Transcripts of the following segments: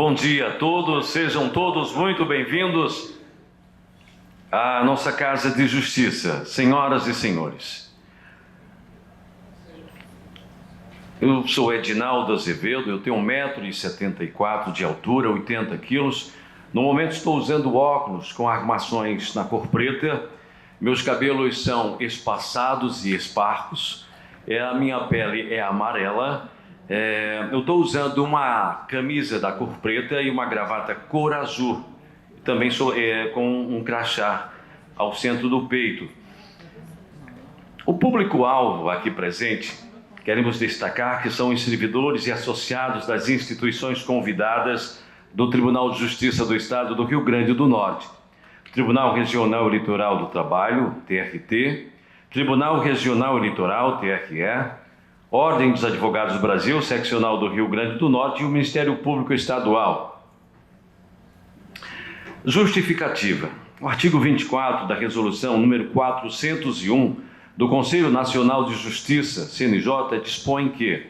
Bom dia a todos, sejam todos muito bem-vindos à nossa Casa de Justiça, senhoras e senhores. Eu sou Edinaldo Azevedo, eu tenho 1,74 m de altura, 80 quilos. No momento estou usando óculos com armações na cor preta, meus cabelos são espaçados e esparcos, a minha pele é amarela. Eu estou usando uma camisa da cor preta e uma gravata cor azul. Também sou com um crachá ao centro do peito. O público-alvo aqui presente, queremos destacar que são os servidores e associados das instituições convidadas do Tribunal de Justiça do Estado do Rio Grande do Norte, Tribunal Regional Eleitoral do Trabalho, TRT, Tribunal Regional Eleitoral, TRE, Ordem dos Advogados do Brasil, Seccional do Rio Grande do Norte e o Ministério Público Estadual. Justificativa. O artigo 24 da Resolução número 401 do Conselho Nacional de Justiça, CNJ, dispõe que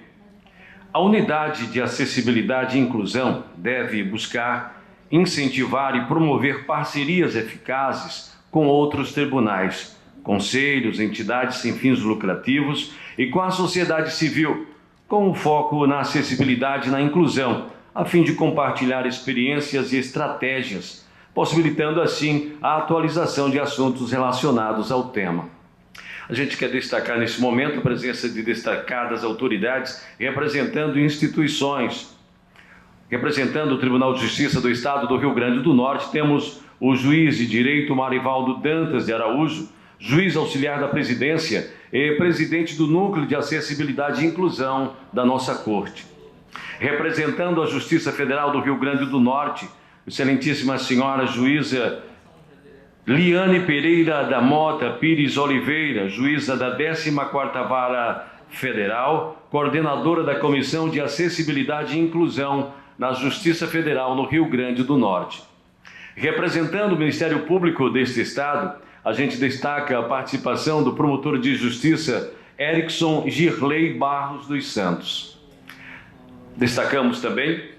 a Unidade de Acessibilidade e Inclusão deve buscar incentivar e promover parcerias eficazes com outros tribunais, conselhos, entidades sem fins lucrativos e com a sociedade civil, com foco na acessibilidade e na inclusão, a fim de compartilhar experiências e estratégias, possibilitando assim a atualização de assuntos relacionados ao tema. A gente quer destacar nesse momento a presença de destacadas autoridades representando instituições. Representando o Tribunal de Justiça do Estado do Rio Grande do Norte, temos o juiz de direito Marivaldo Dantas de Araújo, juiz auxiliar da presidência e presidente do Núcleo de Acessibilidade e Inclusão da nossa Corte. Representando a Justiça Federal do Rio Grande do Norte, excelentíssima senhora juíza Liane Pereira da Mota Pires Oliveira, juíza da 14ª Vara Federal, coordenadora da Comissão de Acessibilidade e Inclusão na Justiça Federal no Rio Grande do Norte. Representando o Ministério Público deste Estado, a gente destaca a participação do promotor de justiça Erickson Girley Barros dos Santos. Destacamos também,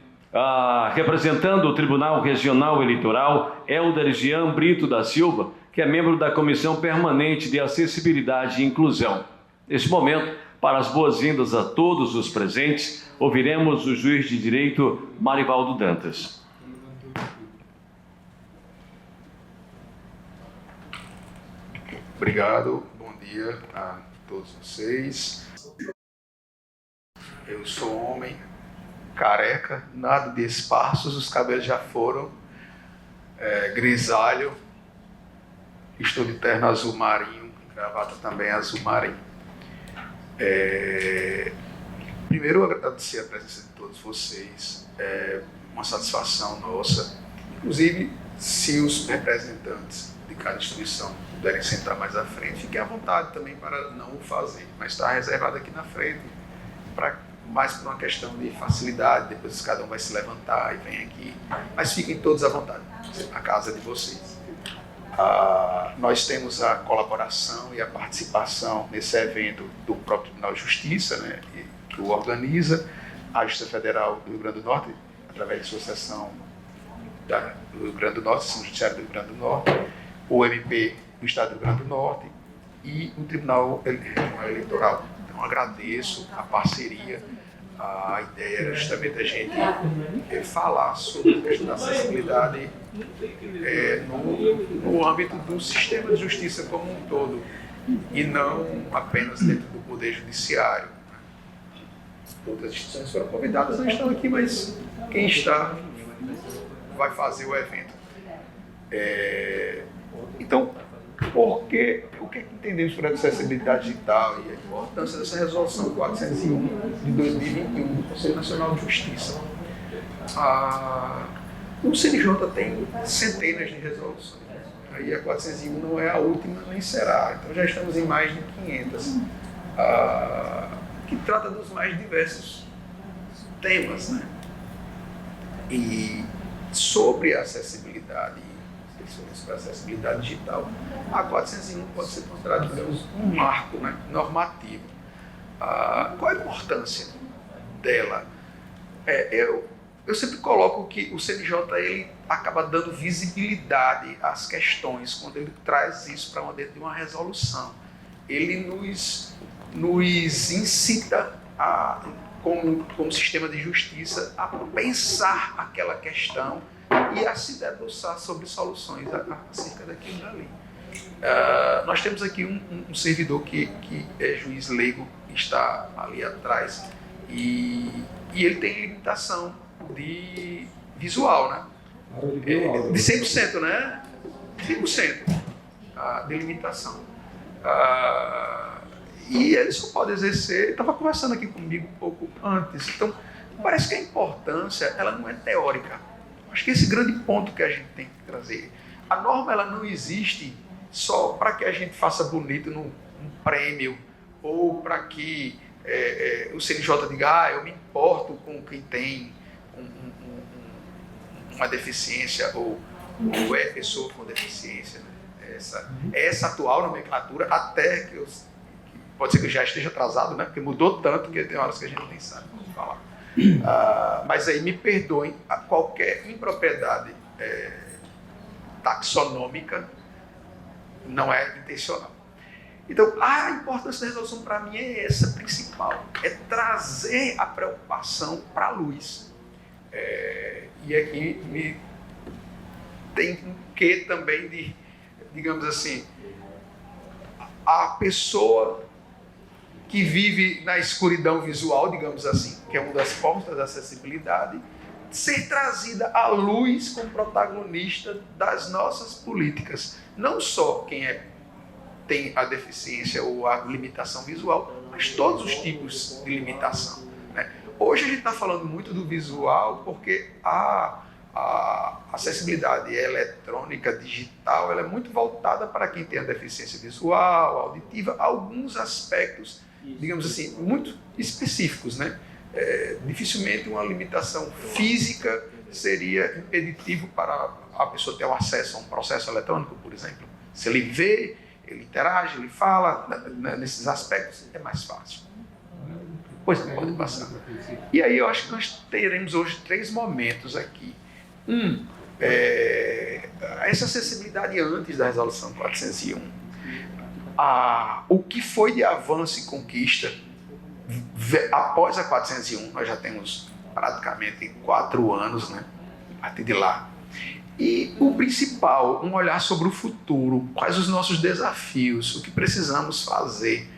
representando o Tribunal Regional Eleitoral, Helder Jean Brito da Silva, que é membro da Comissão Permanente de Acessibilidade e Inclusão. Neste momento, para as boas-vindas a todos os presentes, ouviremos o juiz de direito Marivaldo Dantas. Obrigado, bom dia a todos vocês. Eu sou homem, careca, nada de esparsos, os cabelos já foram, grisalho, estou de terno azul marinho, gravata também azul marinho. Primeiro, agradecer a presença de todos vocês, uma satisfação nossa, inclusive se os representantes de cada instituição puderem sentar mais à frente, fiquem à vontade também para não o fazer, mas está reservado aqui na frente, mais por uma questão de facilidade, depois cada um vai se levantar e vem aqui, mas fiquem todos à vontade, a casa de vocês. Nós temos a colaboração e a participação nesse evento do próprio Tribunal de Justiça, né, que o organiza, a Justiça Federal do Rio Grande do Norte, através da Associação do Rio Grande do Norte, Associação Judiciária do Rio Grande do Norte, o MP do Estado do Rio Grande do Norte e o Tribunal Eleitoral. Então, agradeço a parceria. A ideia era justamente a gente falar sobre a questão da acessibilidade no âmbito do sistema de justiça como um todo e não apenas dentro do Poder Judiciário. Outras instituições foram convidadas, não estão aqui, mas quem está vai fazer o evento. Então, o que entendemos por acessibilidade digital e a importância dessa resolução 401 de 2021 do Conselho Nacional de Justiça? O CNJ tem centenas de resoluções, aí a 401 não é a última nem será, então já estamos em mais de 500, que trata dos mais diversos temas, né? E sobre a acessibilidade, para a acessibilidade digital, a 401 pode ser considerada, digamos, um marco, né, normativo. Qual a importância dela? eu sempre coloco que o CNJ ele acaba dando visibilidade às questões quando ele traz isso para dentro de uma resolução. Ele nos incita, como sistema de justiça, a pensar aquela questão e a se debruçar sobre soluções acerca daquilo dali. Nós temos aqui um servidor que é juiz leigo, que está ali atrás, e ele tem limitação de visual, né? De 100%, né? 100% de limitação. E ele só pode exercer, estava conversando aqui comigo um pouco antes, então parece que a importância ela não é teórica. Acho que esse grande ponto que a gente tem que trazer. A norma ela não existe só para que a gente faça bonito num prêmio ou para que o CNJ diga, eu me importo com quem tem uma deficiência ou é pessoa com deficiência. Né? Essa atual nomenclatura, até que pode ser que já esteja atrasado, né? Porque mudou tanto que tem horas que a gente nem sabe como falar. Mas aí me perdoem, qualquer impropriedade taxonômica não é intencional. Então, a importância da resolução para mim é essa principal, é trazer a preocupação para a luz. E aqui tem um quê também de, digamos assim, a pessoa que vive na escuridão visual, digamos assim, que é uma das formas da acessibilidade, ser trazida à luz como protagonista das nossas políticas. Não só quem tem a deficiência ou a limitação visual, mas todos os tipos de limitação. Né? Hoje a gente está falando muito do visual porque a acessibilidade eletrônica, digital, ela é muito voltada para quem tem a deficiência visual, auditiva, alguns aspectos, digamos assim, muito específicos, né? Dificilmente uma limitação física seria impeditivo para a pessoa ter um acesso a um processo eletrônico, por exemplo. Se ele vê, ele interage, ele fala, nesses aspectos é mais fácil. Pois pode passar. E aí eu acho que nós teremos hoje 3 momentos aqui. Essa acessibilidade antes da resolução 401. O que foi de avanço e conquista após a 401, nós já temos praticamente 4 anos, né, a partir de lá. E o principal, um olhar sobre o futuro, quais os nossos desafios, o que precisamos fazer.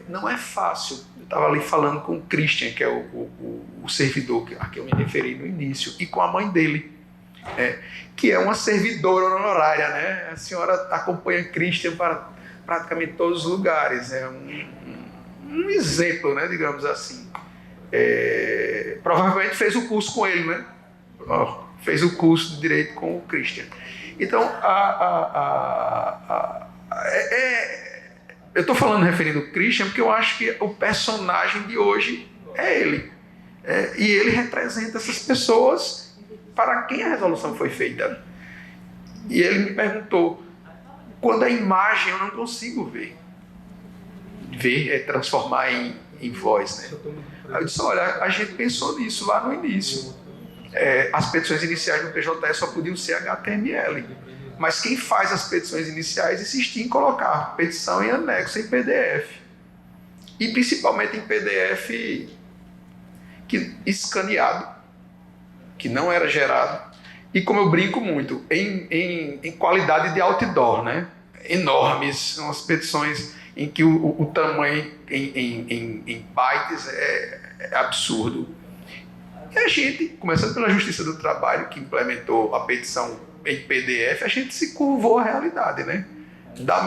Não é fácil. Eu estava ali falando com o Christian, que é o servidor a que eu me referi no início, e com a mãe dele, que é uma servidora honorária, né? A senhora acompanha Christian para praticamente todos os lugares, é um exemplo, né, digamos assim. Provavelmente fez o curso com ele, né? Fez o curso de Direito com o Christian. Então, eu estou falando referindo ao Christian porque eu acho que o personagem de hoje é ele. E ele representa essas pessoas para quem a resolução foi feita. E ele me perguntou, quando a imagem eu não consigo ver é transformar em voz, né? Aí eu disse, olha, a gente pensou nisso lá no início. As petições iniciais do PJE só podiam ser HTML. Mas quem faz as petições iniciais insistia em colocar petição em anexo em PDF. E principalmente em PDF escaneado, que não era gerado. E como eu brinco muito, em qualidade de outdoor, né? Enormes, são as petições em que o tamanho em bytes é absurdo. E a gente, começando pela Justiça do Trabalho, que implementou a petição em PDF, a gente se curvou à realidade, né? Da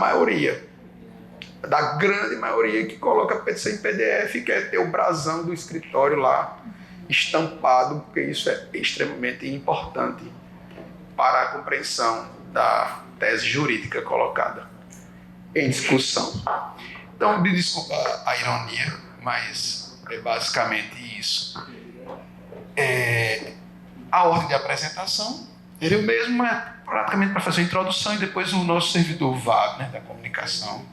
grande maioria que coloca a petição em PDF e quer ter o brasão do escritório lá estampado, porque isso é extremamente importante para a compreensão da tese jurídica colocada em discussão. Então, me desculpa a ironia, mas é basicamente isso. A ordem de apresentação, ele mesmo praticamente para fazer a introdução e depois o nosso servidor Wagner, da comunicação.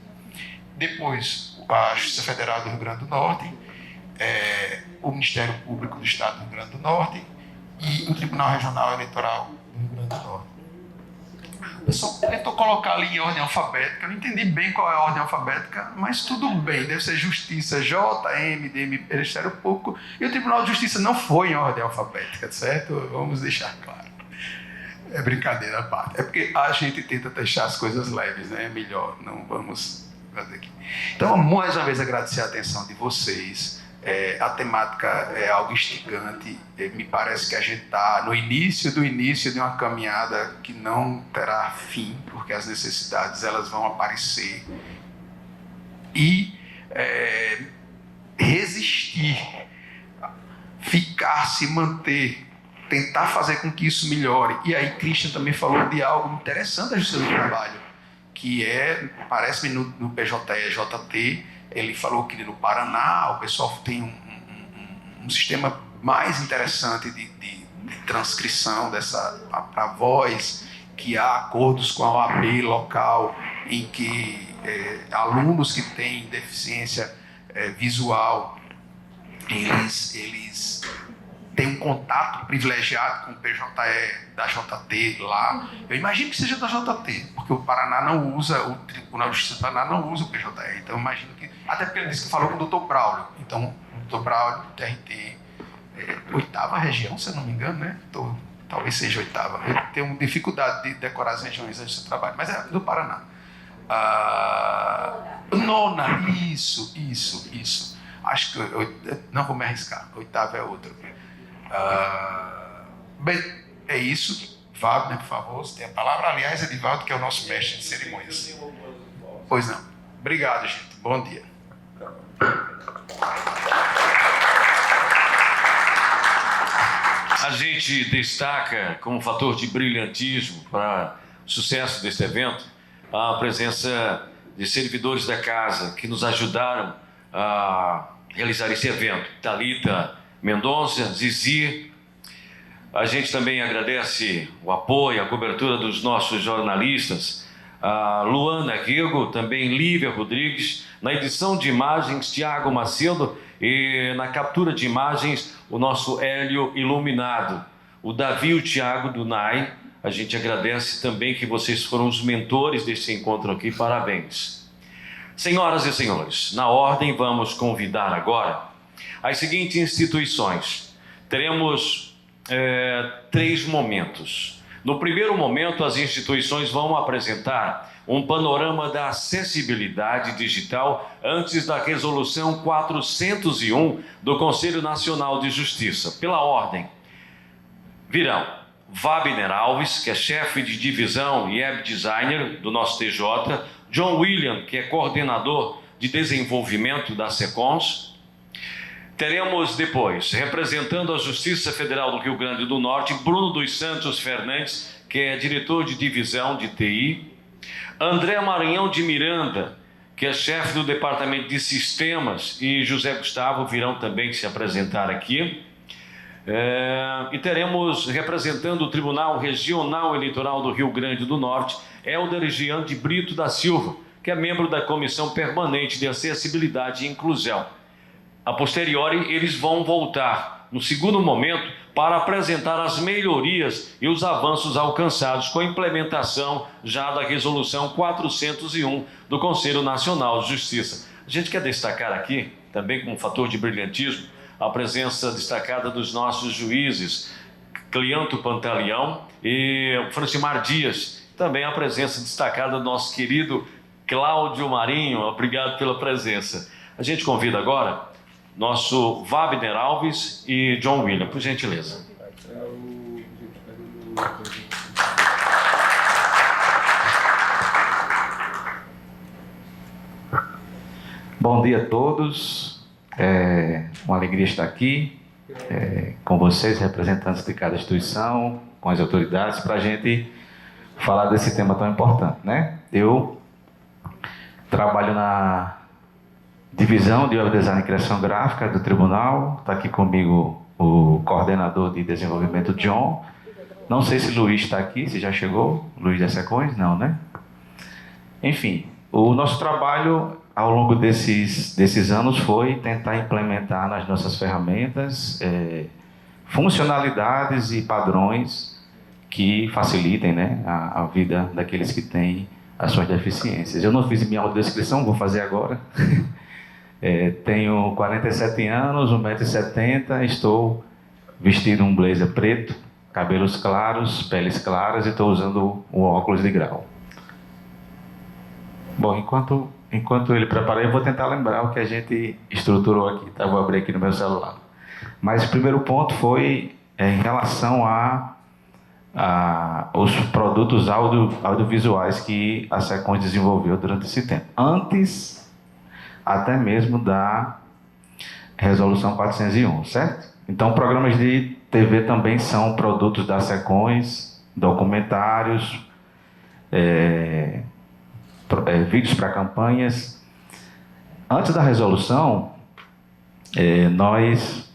Depois, a Justiça Federal do Rio Grande do Norte. o Ministério Público do Estado do Rio Grande do Norte e o Tribunal Regional Eleitoral do Rio Grande do Norte. O pessoal tentou colocar ali em ordem alfabética, eu não entendi bem qual é a ordem alfabética, mas tudo bem, deve ser Justiça, JM, DM, Ministério Público, e o Tribunal de Justiça não foi em ordem alfabética, certo? Vamos deixar claro. É brincadeira à parte. É porque a gente tenta deixar as coisas leves, né? É melhor, não vamos fazer aqui. Então, mais uma vez, agradecer a atenção de vocês. A temática é algo instigante. Me parece que a gente está no início de uma caminhada que não terá fim, porque as necessidades elas vão aparecer. E resistir, ficar, se manter, tentar fazer com que isso melhore. E aí Christian também falou de algo interessante da Justiça do Trabalho, que parece-me no PJE-JT, ele falou que no Paraná o pessoal tem um sistema mais interessante de transcrição para voz, que há acordos com a OAB local, em que alunos que têm deficiência visual, eles têm um contato privilegiado com o PJE da JT lá. Eu imagino que seja da JT, porque o Paraná não usa, o Tribunal de Justiça do Paraná não usa o PJE, então eu imagino que, até porque ele disse que falou com o Dr. Braulio, então o Dr. Braulio, TRT, 8ª região, se eu não me engano, né? Talvez seja 8ª, eu tenho dificuldade de decorar as regiões antes do trabalho, mas é do Paraná. 9ª, isso. Acho que não vou me arriscar, 8ª é outra. Bem, é isso. Wagner, por favor, você tem a palavra. Aliás, Edivaldo, que é o nosso mestre de cerimônias. Pois não. Obrigado, gente. Bom dia. A gente destaca como fator de brilhantismo para o sucesso deste evento a presença de servidores da casa que nos ajudaram a realizar esse evento. Thalita Mendonça, Zizi. A gente também agradece o apoio, a cobertura dos nossos jornalistas, a Luana Rigo, também Lívia Rodrigues, na edição de imagens, Tiago Macedo, e na captura de imagens, o nosso Hélio Iluminado, o Davi e o Tiago do NAI. A gente agradece também que vocês foram os mentores desse encontro aqui, parabéns. Senhoras e senhores, na ordem vamos convidar agora as seguintes instituições. Teremos 3 momentos. No primeiro momento, as instituições vão apresentar um panorama da acessibilidade digital antes da Resolução 401 do Conselho Nacional de Justiça. Pela ordem, virão Wagner Alves, que é chefe de divisão e web designer do nosso TJ, John William, que é coordenador de desenvolvimento da SECONS. Teremos depois, representando a Justiça Federal do Rio Grande do Norte, Bruno dos Santos Fernandes, que é diretor de divisão de TI. André Maranhão de Miranda, que é chefe do Departamento de Sistemas, e José Gustavo virão também se apresentar aqui. E teremos, representando o Tribunal Regional Eleitoral do Rio Grande do Norte, Helder Jean de Brito da Silva, que é membro da Comissão Permanente de Acessibilidade e Inclusão. A posteriori, eles vão voltar, no segundo momento, para apresentar as melhorias e os avanços alcançados com a implementação já da Resolução 401 do Conselho Nacional de Justiça. A gente quer destacar aqui, também como fator de brilhantismo, a presença destacada dos nossos juízes, Cleanto Pantaleão e Francimar Dias. Também a presença destacada do nosso querido Cláudio Marinho. Obrigado pela presença. A gente convida agora nosso Wagner Alves e John William, por gentileza. Bom dia a todos. É uma alegria estar aqui com vocês, representantes de cada instituição, com as autoridades, para a gente falar desse tema tão importante, né? Eu trabalho na Divisão de Web Design e Criação Gráfica do Tribunal. Está aqui comigo o coordenador de desenvolvimento, John. Não sei se o Luiz está aqui, se já chegou. Luiz da Secões? Não, né? Enfim, o nosso trabalho ao longo desses anos foi tentar implementar nas nossas ferramentas funcionalidades e padrões que facilitem, né, a vida daqueles que têm as suas deficiências. Eu não fiz minha audiodescrição, vou fazer agora. Tenho 47 anos, 1,70 m, estou vestido um blazer preto, cabelos claros, peles claras e estou usando o óculos de grau. Bom, enquanto ele prepara, eu vou tentar lembrar o que a gente estruturou aqui, tá? Vou abrir aqui no meu celular. Mas o primeiro ponto foi em relação os produtos audiovisuais que a Secons desenvolveu durante esse tempo. Antes até mesmo da Resolução 401, certo? Então, programas de TV também são produtos da Secons, documentários, vídeos para campanhas. Antes da resolução, nós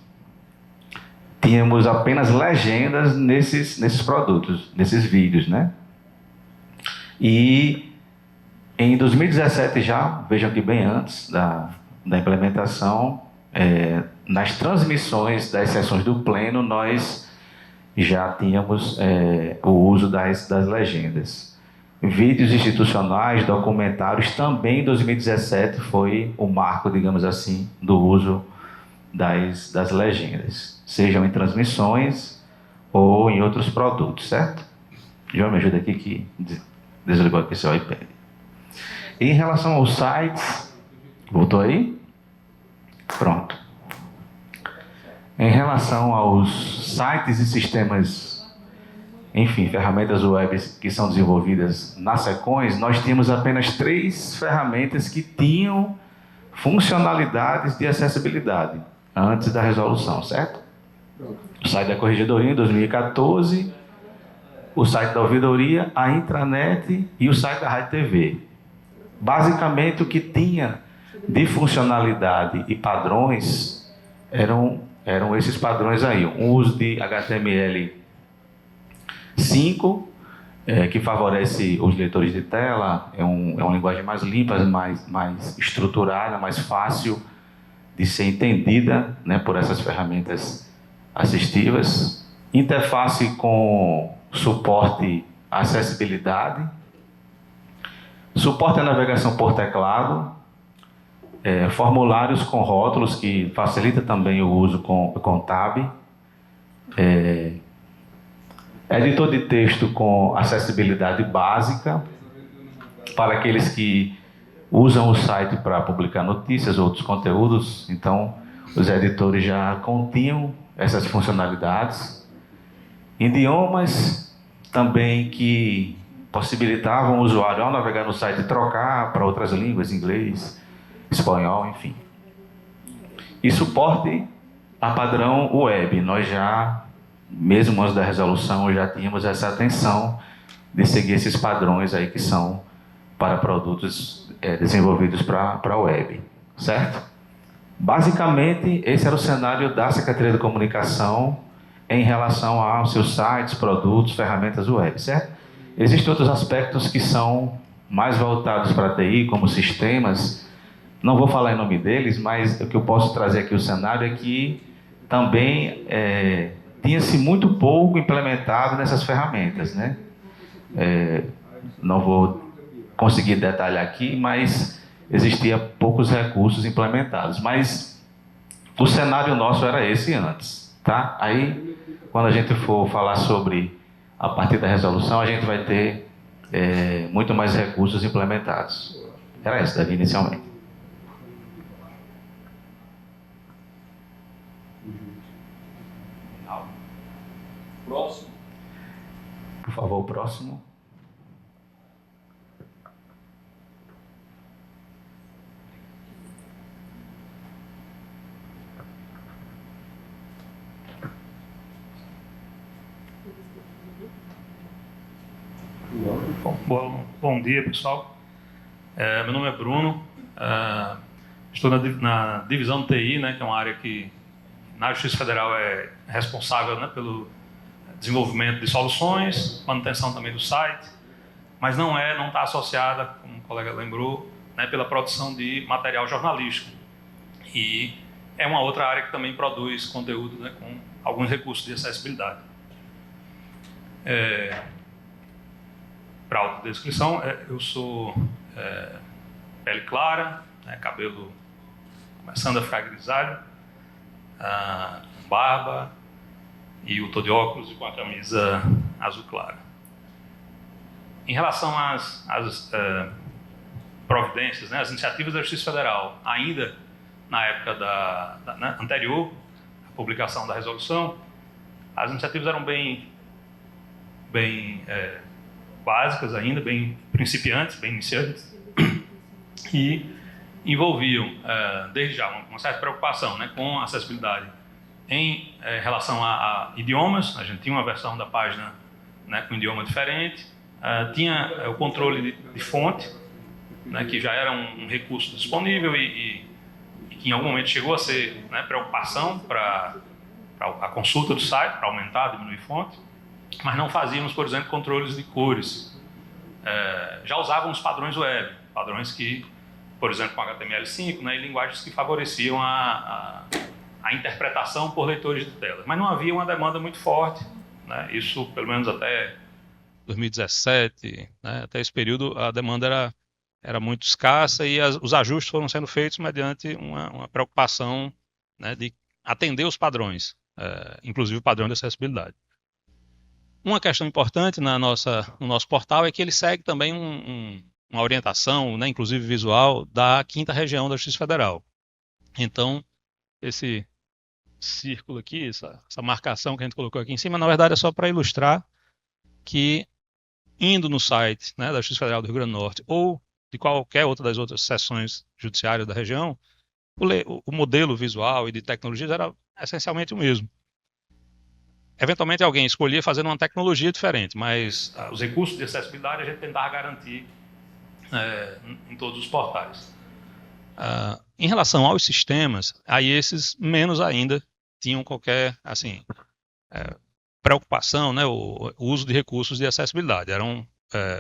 tínhamos apenas legendas nesses produtos, nesses vídeos, né? E em 2017 já, vejam que bem antes da implementação, nas transmissões das sessões do Pleno, nós já tínhamos o uso das legendas. Vídeos institucionais, documentários, também em 2017 foi o marco, digamos assim, do uso das legendas, sejam em transmissões ou em outros produtos, certo? João, me ajuda aqui que desligou aqui seu iPad. Em relação aos sites, voltou aí? Pronto. Em relação aos sites e sistemas, enfim, ferramentas web que são desenvolvidas na Secons, nós tínhamos apenas 3 ferramentas que tinham funcionalidades de acessibilidade antes da resolução, certo? O site da Corregedoria em 2014, o site da Ouvidoria, a intranet e o site da Rádio TV. Basicamente, o que tinha de funcionalidade e padrões eram esses padrões aí. Um uso de HTML5, que favorece os leitores de tela, é uma linguagem mais limpa, mais estruturada, mais fácil de ser entendida, né, por essas ferramentas assistivas. Interface com suporte à acessibilidade, suporte à navegação por teclado, formulários com rótulos, que facilita também o uso com Tab, editor de texto com acessibilidade básica, para aqueles que usam o site para publicar notícias ou outros conteúdos. Então, os editores já continham essas funcionalidades. Idiomas também que possibilitavam o usuário, ao navegar no site, trocar para outras línguas, inglês, espanhol, enfim. E suporte a padrão web. Nós já, mesmo antes da resolução, já tínhamos essa atenção de seguir esses padrões aí que são para produtos desenvolvidos para a web, certo? Basicamente, esse era o cenário da Secretaria de Comunicação em relação aos seus sites, produtos, ferramentas web, certo? Existem outros aspectos que são mais voltados para a TI, como sistemas. Não vou falar em nome deles, mas o que eu posso trazer aqui o cenário é que também tinha-se muito pouco implementado nessas ferramentas, né? Não vou conseguir detalhar aqui, mas existia poucos recursos implementados. Mas o cenário nosso era esse antes, tá? Aí, quando a gente for falar sobre a partir da resolução, a gente vai ter muito mais recursos implementados. Era esse, Davi, inicialmente. Próximo. Por favor, o próximo. Bom dia, pessoal. Meu nome é Bruno. Estou na divisão de TI, né, que é uma área que na Justiça Federal é responsável, né, pelo desenvolvimento de soluções, manutenção também do site, mas não está associada, como o colega lembrou, né, pela produção de material jornalístico. E é uma outra área que também produz conteúdo, né, com alguns recursos de acessibilidade. Para autodescrição, eu sou pele clara, né, cabelo começando a ficar grisalho, com barba, e eu estou de óculos e com a camisa azul clara. Em relação às providências, né, as iniciativas da Justiça Federal, ainda na época né, anterior à publicação da resolução, as iniciativas eram bem básicas ainda, bem principiantes, bem iniciantes, e envolviam, desde já, uma certa preocupação, né, com a acessibilidade em relação a idiomas. A gente tinha uma versão da página, né, com um idioma diferente, tinha o controle de fonte, né, que já era um recurso disponível e que em algum momento chegou a ser, né, preocupação para a consulta do site, para aumentar, diminuir fonte, mas não fazíamos, por exemplo, controles de cores. Já usávamos padrões web, padrões que, por exemplo, com HTML5, né, e linguagens que favoreciam a interpretação por leitores de tela. Mas não havia uma demanda muito forte, né, isso pelo menos até 2017, né, até esse período a demanda era muito escassa e os ajustes foram sendo feitos mediante uma preocupação, né, de atender os padrões, inclusive o padrão de acessibilidade. Uma questão importante no nosso portal é que ele segue também uma orientação, né, inclusive visual, da 5ª Região da Justiça Federal. Então, esse círculo aqui, essa marcação que a gente colocou aqui em cima, na verdade é só para ilustrar que, indo no site, né, da Justiça Federal do Rio Grande do Norte ou de qualquer outra das outras seções judiciárias da região, o modelo visual e de tecnologias era essencialmente o mesmo. Eventualmente alguém escolhia fazer uma tecnologia diferente, mas os recursos de acessibilidade a gente tentava garantir em todos os portais. Em relação aos sistemas, aí esses menos ainda tinham qualquer preocupação, né, o uso de recursos de acessibilidade. Eram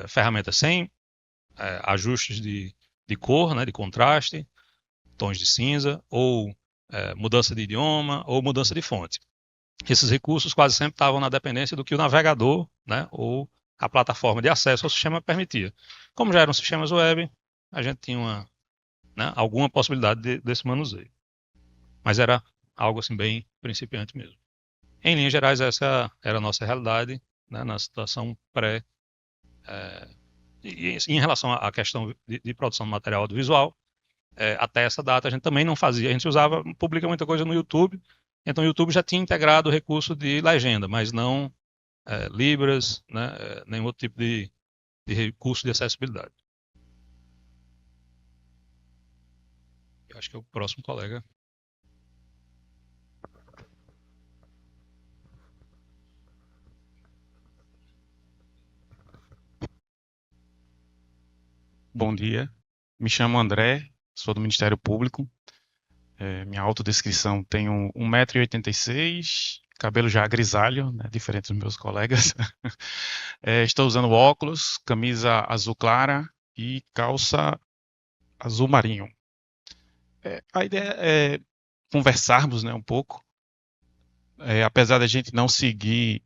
ferramentas sem ajustes de cor, né, de contraste, tons de cinza, ou mudança de idioma, ou mudança de fonte. Esses recursos quase sempre estavam na dependência do que o navegador, né, ou a plataforma de acesso ao sistema permitia. Como já eram sistemas web, a gente tinha alguma possibilidade desse manuseio. Mas era algo assim bem principiante mesmo. Em linhas gerais, essa era a nossa realidade, né, na situação pré. E em relação à questão de produção de material audiovisual, até essa data a gente também não fazia. A gente publica muita coisa no YouTube, então o YouTube já tinha integrado o recurso de legenda, mas não Libras, né, nenhum outro tipo de recurso de acessibilidade. Eu acho que é o próximo colega. Bom dia, me chamo André, sou do Ministério Público. Minha autodescrição: tenho 1,86 m, cabelo já grisalho, né, diferente dos meus colegas. Estou usando óculos, camisa azul clara e calça azul marinho. A ideia é conversarmos, né, um pouco. Apesar da gente não seguir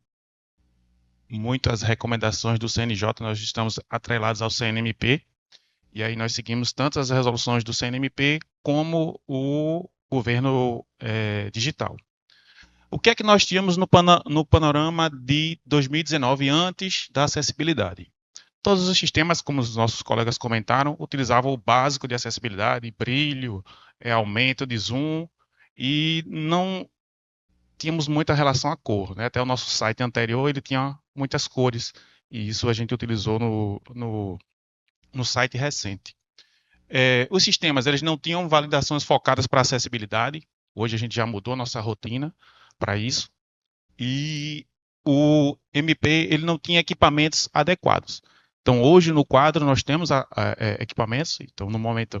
muito as recomendações do CNJ, nós estamos atrelados ao CNMP. E aí nós seguimos tanto as resoluções do CNMP como o governo digital. O que é que nós tínhamos no panorama de 2019, antes da acessibilidade? Todos os sistemas, como os nossos colegas comentaram, utilizavam o básico de acessibilidade: brilho, aumento de zoom, e não tínhamos muita relação à cor, né? Até o nosso site anterior ele tinha muitas cores, e isso a gente utilizou no site recente. Os sistemas eles não tinham validações focadas para acessibilidade. Hoje a gente já mudou nossa rotina para isso. E o MP ele não tinha equipamentos adequados. Então hoje no quadro nós temos equipamentos. Então no momento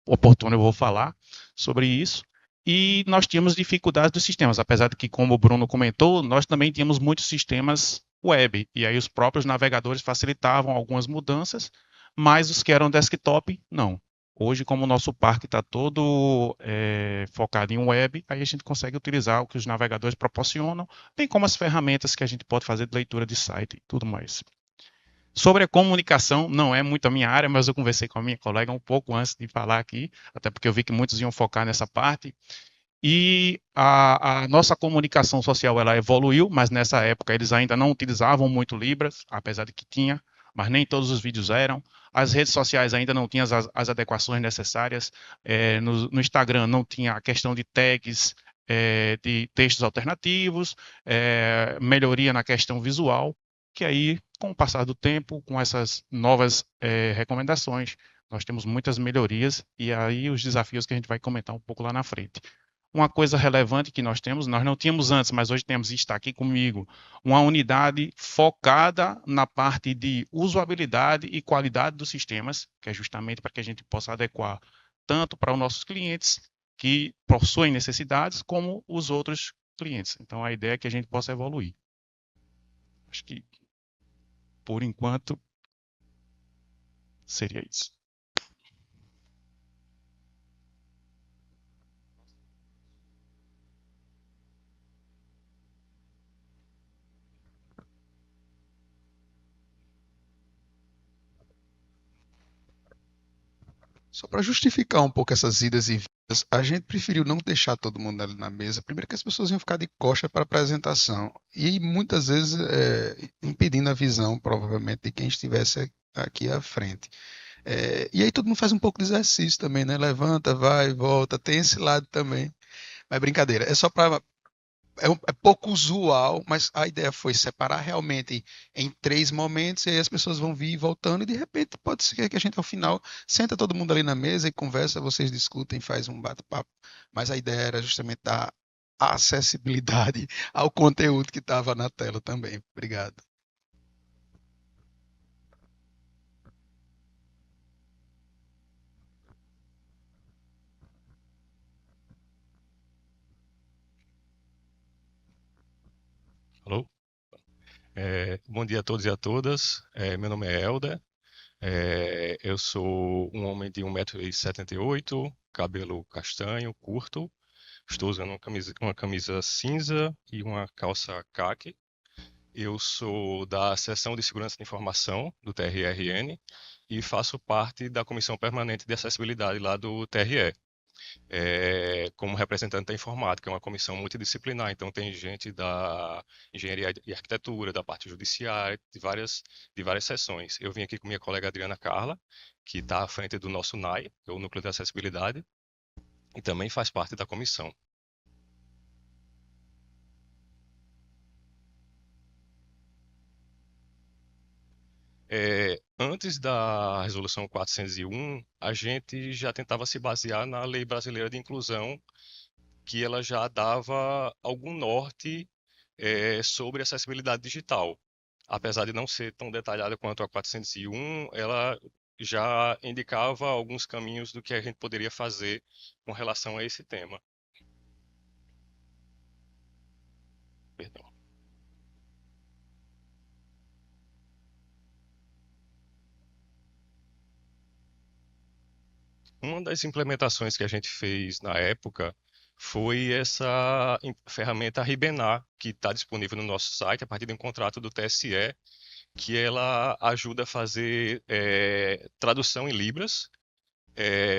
oportuno eu vou falar sobre isso. E nós tínhamos dificuldades dos sistemas, apesar de que, como o Bruno comentou, nós também tínhamos muitos sistemas web. E aí os próprios navegadores facilitavam algumas mudanças, mas os que eram desktop, não. Hoje, como o nosso parque está todo focado em web, aí a gente consegue utilizar o que os navegadores proporcionam, bem como as ferramentas que a gente pode fazer de leitura de site e tudo mais. Sobre a comunicação, não é muito a minha área, mas eu conversei com a minha colega um pouco antes de falar aqui, até porque eu vi que muitos iam focar nessa parte. E a nossa comunicação social ela evoluiu, mas nessa época eles ainda não utilizavam muito Libras, apesar de que tinha, mas nem todos os vídeos eram. As redes sociais ainda não tinham as adequações necessárias. No Instagram não tinha a questão de tags, de textos alternativos, melhoria na questão visual, que aí, com o passar do tempo, com essas novas recomendações, nós temos muitas melhorias e aí os desafios que a gente vai comentar um pouco lá na frente. Uma coisa relevante que nós temos, nós não tínhamos antes, mas hoje temos, e está aqui comigo, uma unidade focada na parte de usabilidade e qualidade dos sistemas, que é justamente para que a gente possa adequar tanto para os nossos clientes que possuem necessidades, como os outros clientes. Então, a ideia é que a gente possa evoluir. Acho que, por enquanto, seria isso. Só para justificar um pouco essas idas e vindas, a gente preferiu não deixar todo mundo ali na mesa. Primeiro que as pessoas iam ficar de costa para a apresentação e muitas vezes impedindo a visão, provavelmente, de quem estivesse aqui à frente. E aí todo mundo faz um pouco de exercício também, né? Levanta, vai, volta, tem esse lado também. Mas brincadeira, é só para é pouco usual, mas a ideia foi separar realmente em 3 momentos, e aí as pessoas vão vir voltando, e de repente pode ser que a gente ao final senta todo mundo ali na mesa e conversa, vocês discutem, faz um bate-papo. Mas a ideia era justamente dar acessibilidade ao conteúdo que estava na tela também. Obrigado. Alô? Bom dia a todos e a todas. Meu nome é Helder. Eu sou um homem de 1,78 m, cabelo castanho, curto. Estou usando uma camisa cinza e uma calça caqui. Eu sou da Seção de Segurança de Informação do TRRN e faço parte da Comissão Permanente de Acessibilidade lá do TRE. Como representante da informática, é uma comissão multidisciplinar, então tem gente da engenharia e arquitetura, da parte judiciária, de várias seções. Eu vim aqui com minha colega Adriana Carla, que está à frente do nosso NAI, que é o Núcleo de Acessibilidade, e também faz parte da comissão. Antes da Resolução 401, a gente já tentava se basear na Lei Brasileira de Inclusão, que ela já dava algum norte sobre acessibilidade digital. Apesar de não ser tão detalhada quanto a 401, ela já indicava alguns caminhos do que a gente poderia fazer com relação a esse tema. Perdão. Uma das implementações que a gente fez na época foi essa ferramenta Ribenar, que está disponível no nosso site a partir de um contrato do TSE, que ela ajuda a fazer tradução em Libras,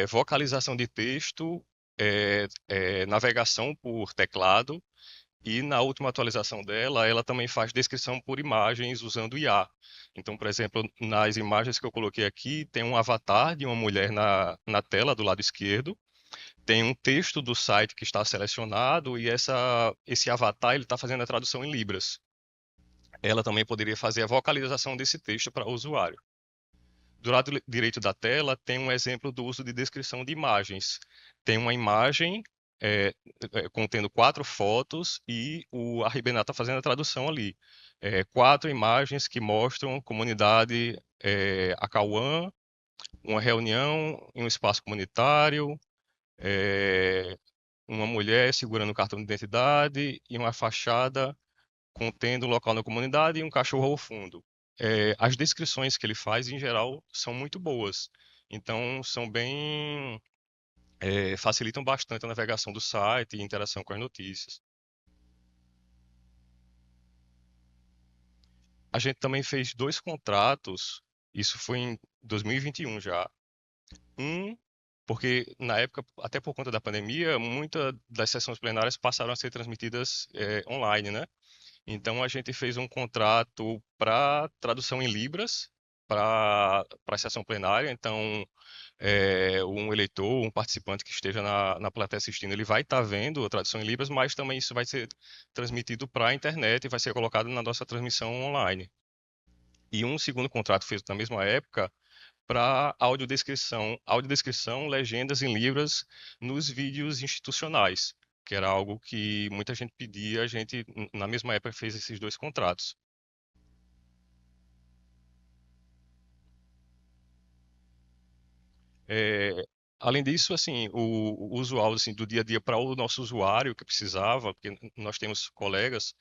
vocalização de texto, navegação por teclado, e na última atualização dela, ela também faz descrição por imagens usando IA. Então, por exemplo, nas imagens que eu coloquei aqui, tem um avatar de uma mulher na tela do lado esquerdo, tem um texto do site que está selecionado e esse avatar ele está fazendo a tradução em Libras. Ela também poderia fazer a vocalização desse texto para o usuário. Do lado direito da tela tem um exemplo do uso de descrição de imagens. Tem uma imagem contendo 4 fotos e a Ribenar está fazendo a tradução ali. 4 imagens que mostram comunidade Acauã, uma reunião em um espaço comunitário, uma mulher segurando um cartão de identidade e uma fachada contendo um local na comunidade e um cachorro ao fundo. As descrições que ele faz, em geral, são muito boas. Então, são bem... facilitam bastante a navegação do site e a interação com as notícias. A gente também fez 2 contratos, isso foi em 2021 já. Porque na época, até por conta da pandemia, muitas das sessões plenárias passaram a ser transmitidas online, né? Então a gente fez um contrato para tradução em libras para a sessão plenária. Então um eleitor, um participante que esteja na plateia assistindo, ele vai estar vendo a tradução em libras, mas também isso vai ser transmitido para a internet e vai ser colocado na nossa transmissão online. E um segundo contrato feito na mesma época para audiodescrição, legendas em libras nos vídeos institucionais, que era algo que muita gente pedia, a gente na mesma época fez esses 2 contratos. Além disso, assim, o usual assim, do dia a dia para o nosso usuário que precisava, porque nós temos colegas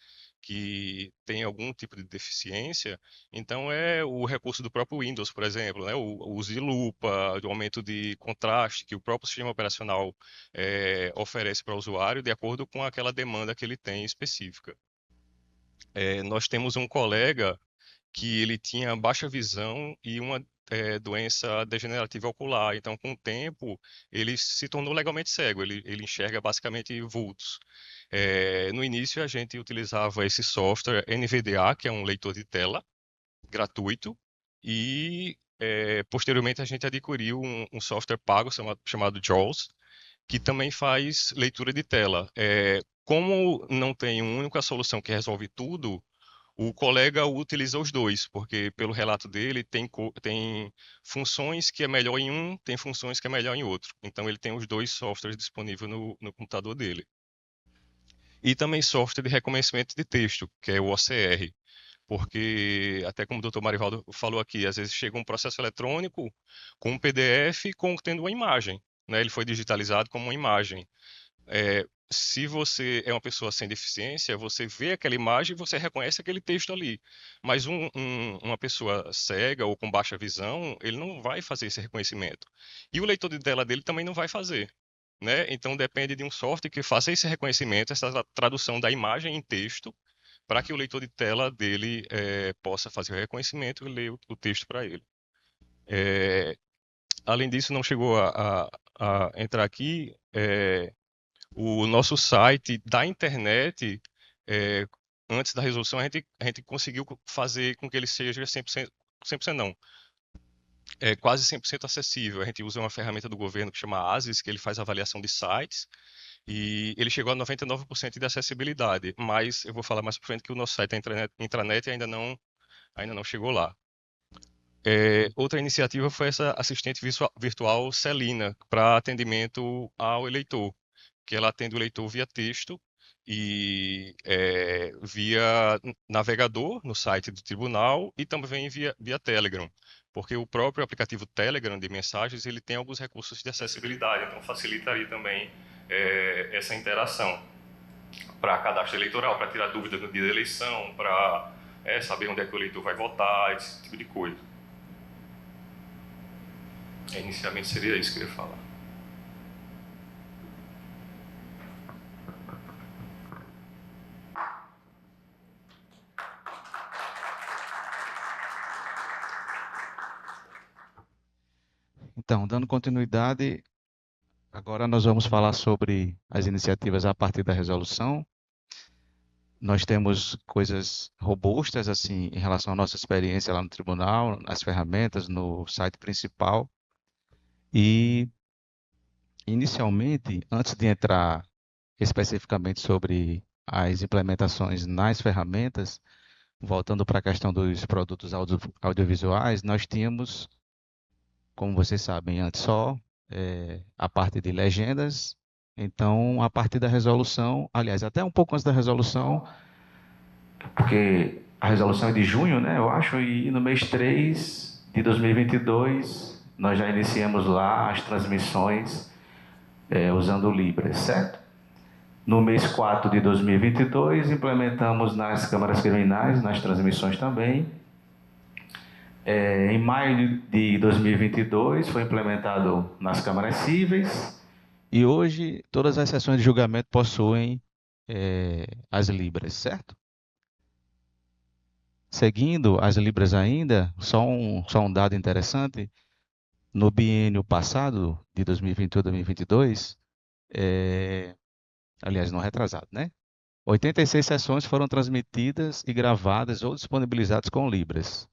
que têm algum tipo de deficiência, então é o recurso do próprio Windows, por exemplo, né? O uso de lupa, o aumento de contraste que o próprio sistema operacional oferece para o usuário de acordo com aquela demanda que ele tem específica. Nós temos um colega que ele tinha baixa visão e uma doença degenerativa ocular. Então, com o tempo, ele se tornou legalmente cego. Ele enxerga basicamente vultos. No início, a gente utilizava esse software NVDA, que é um leitor de tela gratuito, e posteriormente a gente adquiriu um software pago chamado JAWS, que também faz leitura de tela. Como não tem uma única solução que resolve tudo, o colega utiliza os 2, porque pelo relato dele tem funções que é melhor em um, tem funções que é melhor em outro. Então ele tem os 2 softwares disponíveis no computador dele. E também software de reconhecimento de texto, que é o OCR, porque até como o Dr. Marivaldo falou aqui, às vezes chega um processo eletrônico com um PDF contendo uma imagem, né? Ele foi digitalizado como uma imagem. Se você é uma pessoa sem deficiência, você vê aquela imagem e você reconhece aquele texto ali. Mas uma pessoa cega ou com baixa visão, ele não vai fazer esse reconhecimento. E o leitor de tela dele também não vai fazer, né? Então depende de um software que faça esse reconhecimento, essa tradução da imagem em texto, para que o leitor de tela dele possa fazer o reconhecimento e ler o texto para ele. Além disso, não chegou a entrar aqui, o nosso site da internet, antes da resolução, a gente conseguiu fazer com que ele seja 100% não, quase 100% acessível. A gente usa uma ferramenta do governo que chama ASIS, que ele faz avaliação de sites, e ele chegou a 99% de acessibilidade, mas eu vou falar mais para frente que o nosso site é intranet e ainda não chegou lá. Outra iniciativa foi essa assistente virtual Celina, para atendimento ao eleitor, que ela atende o eleitor via texto e via navegador no site do tribunal e também via Telegram, porque o próprio aplicativo Telegram de mensagens ele tem alguns recursos de acessibilidade, então facilitaria também essa interação para cadastro eleitoral, para tirar dúvidas no dia da eleição, para saber onde é que o eleitor vai votar, esse tipo de coisa. Inicialmente seria isso que eu ia falar. Então, dando continuidade, agora nós vamos falar sobre as iniciativas a partir da resolução. Nós temos coisas robustas, assim, em relação à nossa experiência lá no tribunal, nas ferramentas, no site principal. E, inicialmente, antes de entrar especificamente sobre as implementações nas ferramentas, voltando para a questão dos produtos audiovisuais, nós tínhamos, como vocês sabem, antes só a parte de legendas. Então, a partir da resolução, aliás, até um pouco antes da resolução, porque a resolução é de junho, né, eu acho, e no mês 3 de 2022, nós já iniciamos lá as transmissões usando o Libras, certo? No mês 4 de 2022, implementamos nas câmaras criminais, nas transmissões também. Em maio de 2022, foi implementado nas câmaras cíveis. E hoje, todas as sessões de julgamento possuem as libras, certo? Seguindo as libras ainda, só um dado interessante, no biênio passado, de 2021 a 2022, aliás, não retrasado, né? 86 sessões foram transmitidas e gravadas ou disponibilizadas com libras.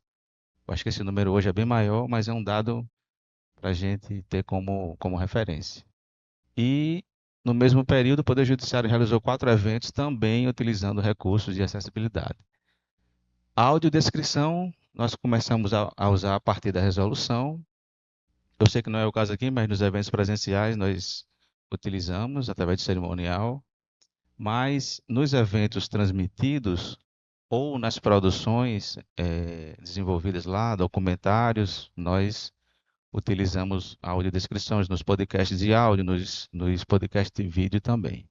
Eu acho que esse número hoje é bem maior, mas é um dado para a gente ter como referência. E, no mesmo período, o Poder Judiciário realizou 4 eventos também utilizando recursos de acessibilidade. A audiodescrição, nós começamos a usar a partir da resolução. Eu sei que não é o caso aqui, mas nos eventos presenciais nós utilizamos através de cerimonial, mas nos eventos transmitidos ou nas produções desenvolvidas lá, documentários, nós utilizamos audiodescrições nos podcasts de áudio, nos podcasts de vídeo também.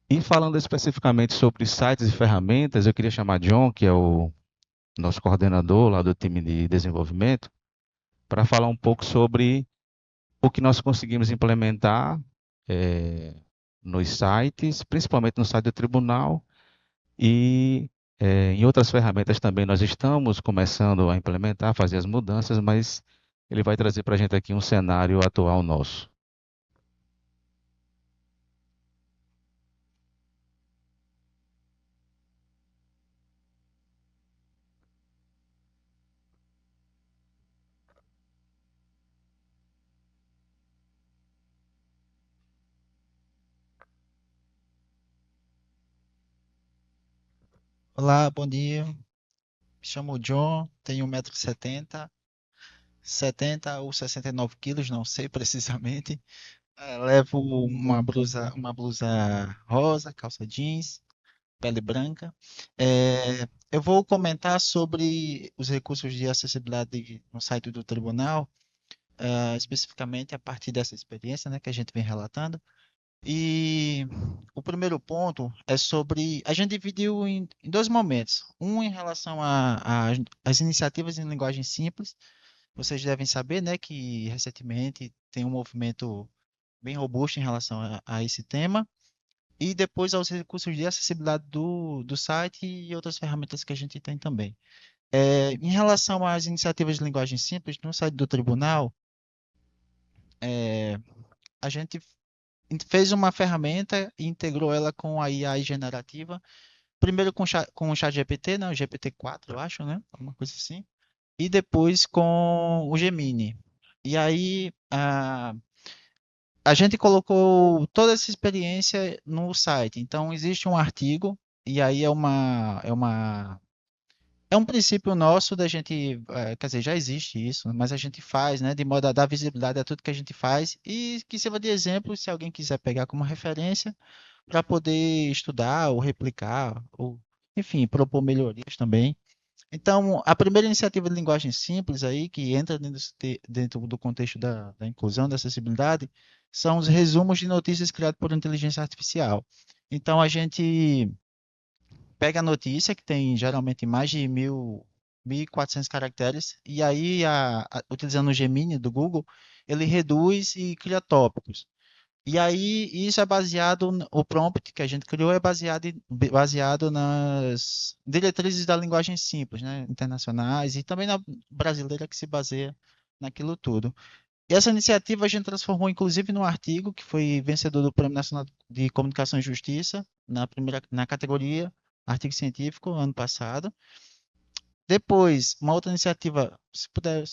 E falando especificamente sobre sites e ferramentas, eu queria chamar John, que é o nosso coordenador lá do time de desenvolvimento, para falar um pouco sobre o que nós conseguimos implementar nos sites, principalmente no site do tribunal, e em outras ferramentas também nós estamos começando a implementar, fazer as mudanças, mas ele vai trazer para a gente aqui um cenário atual nosso. Olá, bom dia. Me chamo John, tenho 1,70 m, 70 ou 69 quilos, não sei precisamente. Levo uma blusa rosa, calça jeans, pele branca. Eu vou comentar sobre os recursos de acessibilidade no site do tribunal, especificamente a partir dessa experiência, né, que a gente vem relatando. E o primeiro ponto é sobre. A gente dividiu em dois momentos. Um em relação às iniciativas em linguagem simples. Vocês devem saber, né, que recentemente tem um movimento bem robusto em relação a esse tema. E depois aos recursos de acessibilidade do site e outras ferramentas que a gente tem também. Em relação às iniciativas de linguagem simples, no site do tribunal, a gente fez uma ferramenta e integrou ela com a IA generativa. Primeiro com o ChatGPT, né, o GPT-4, eu acho, né? Alguma coisa assim. E depois com o Gemini. E aí a gente colocou toda essa experiência no site. Então existe um artigo e aí é um princípio nosso da gente, quer dizer, já existe isso, mas a gente faz, né, de modo a dar visibilidade a tudo que a gente faz e que sirva de exemplo se alguém quiser pegar como referência para poder estudar ou replicar, ou, enfim, propor melhorias também. Então, a primeira iniciativa de linguagem simples aí, que entra dentro do contexto da inclusão, da acessibilidade, são os resumos de notícias criados por inteligência artificial. Então, a gente pega a notícia, que tem geralmente mais de 1.400 caracteres, e aí, utilizando o Gemini do Google, ele reduz e cria tópicos. E aí, isso é baseado, o prompt que a gente criou é baseado nas diretrizes da linguagem simples, né, internacionais, e também na brasileira que se baseia naquilo tudo. E essa iniciativa a gente transformou, inclusive, num artigo que foi vencedor do Prêmio Nacional de Comunicação e Justiça, na categoria Artigo Científico, ano passado. Depois, uma outra iniciativa, se puder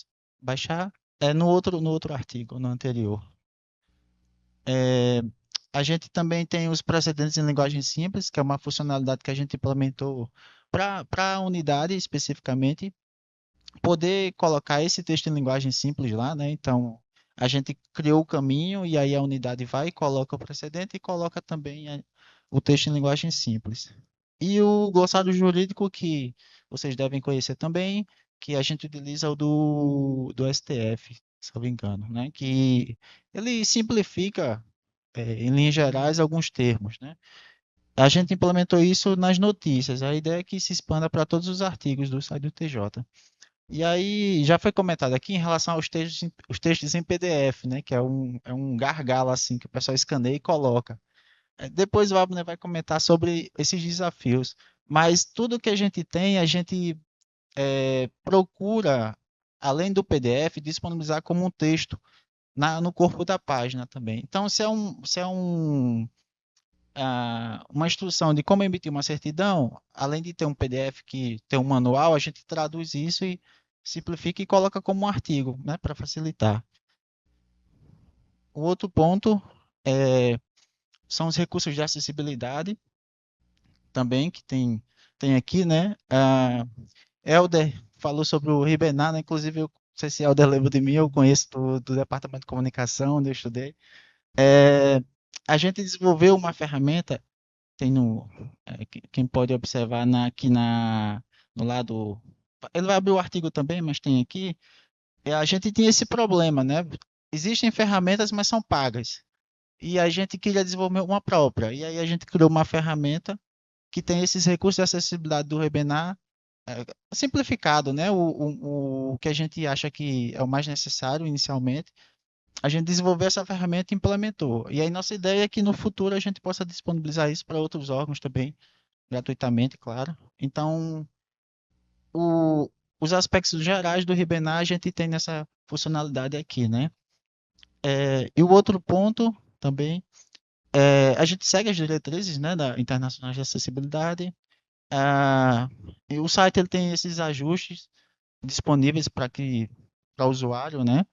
baixar, no outro artigo, no anterior. A gente também tem os precedentes em linguagem simples, que é uma funcionalidade que a gente implementou para a unidade especificamente, poder colocar esse texto em linguagem simples lá, né? Então, a gente criou o caminho e aí a unidade vai e coloca o precedente e coloca também o texto em linguagem simples. E o glossário jurídico, que vocês devem conhecer também, que a gente utiliza o do STF, se eu não me engano, né? Que ele simplifica em linhas gerais, alguns termos, né? A gente implementou isso nas notícias. A ideia é que se expanda para todos os artigos do site do TJ. E aí, já foi comentado aqui em relação aos textos, os textos em PDF, né? Que é um gargalo, assim, que o pessoal escaneia e coloca. Depois o Abner vai comentar sobre esses desafios. Mas tudo que a gente tem, a gente procura, além do PDF, disponibilizar como um texto no corpo da página também. Então, uma instrução de como emitir uma certidão, além de ter um PDF que tem um manual, a gente traduz isso e simplifica e coloca como um artigo, né, para facilitar. O outro ponto são os recursos de acessibilidade também, que tem aqui, né? Helder falou sobre o Ribenar, né? Inclusive, eu não sei se Helder lembra de mim, eu conheço do Departamento de Comunicação, onde eu estudei. A gente desenvolveu uma ferramenta, quem pode observar aqui no lado. Ele vai abrir o artigo também, mas tem aqui. A gente tinha esse problema, né? Existem ferramentas, mas são pagas. E a gente queria desenvolver uma própria. E aí a gente criou uma ferramenta que tem esses recursos de acessibilidade do Webinar simplificado, né? O que a gente acha que é o mais necessário inicialmente. A gente desenvolveu essa ferramenta e implementou. E aí nossa ideia é que no futuro a gente possa disponibilizar isso para outros órgãos também, gratuitamente, claro. Então, os aspectos gerais do Ribenar a gente tem nessa funcionalidade aqui, né? E o outro ponto também, a gente segue as diretrizes, né, da Internacional de Acessibilidade. E o site ele tem esses ajustes disponíveis para o usuário, né?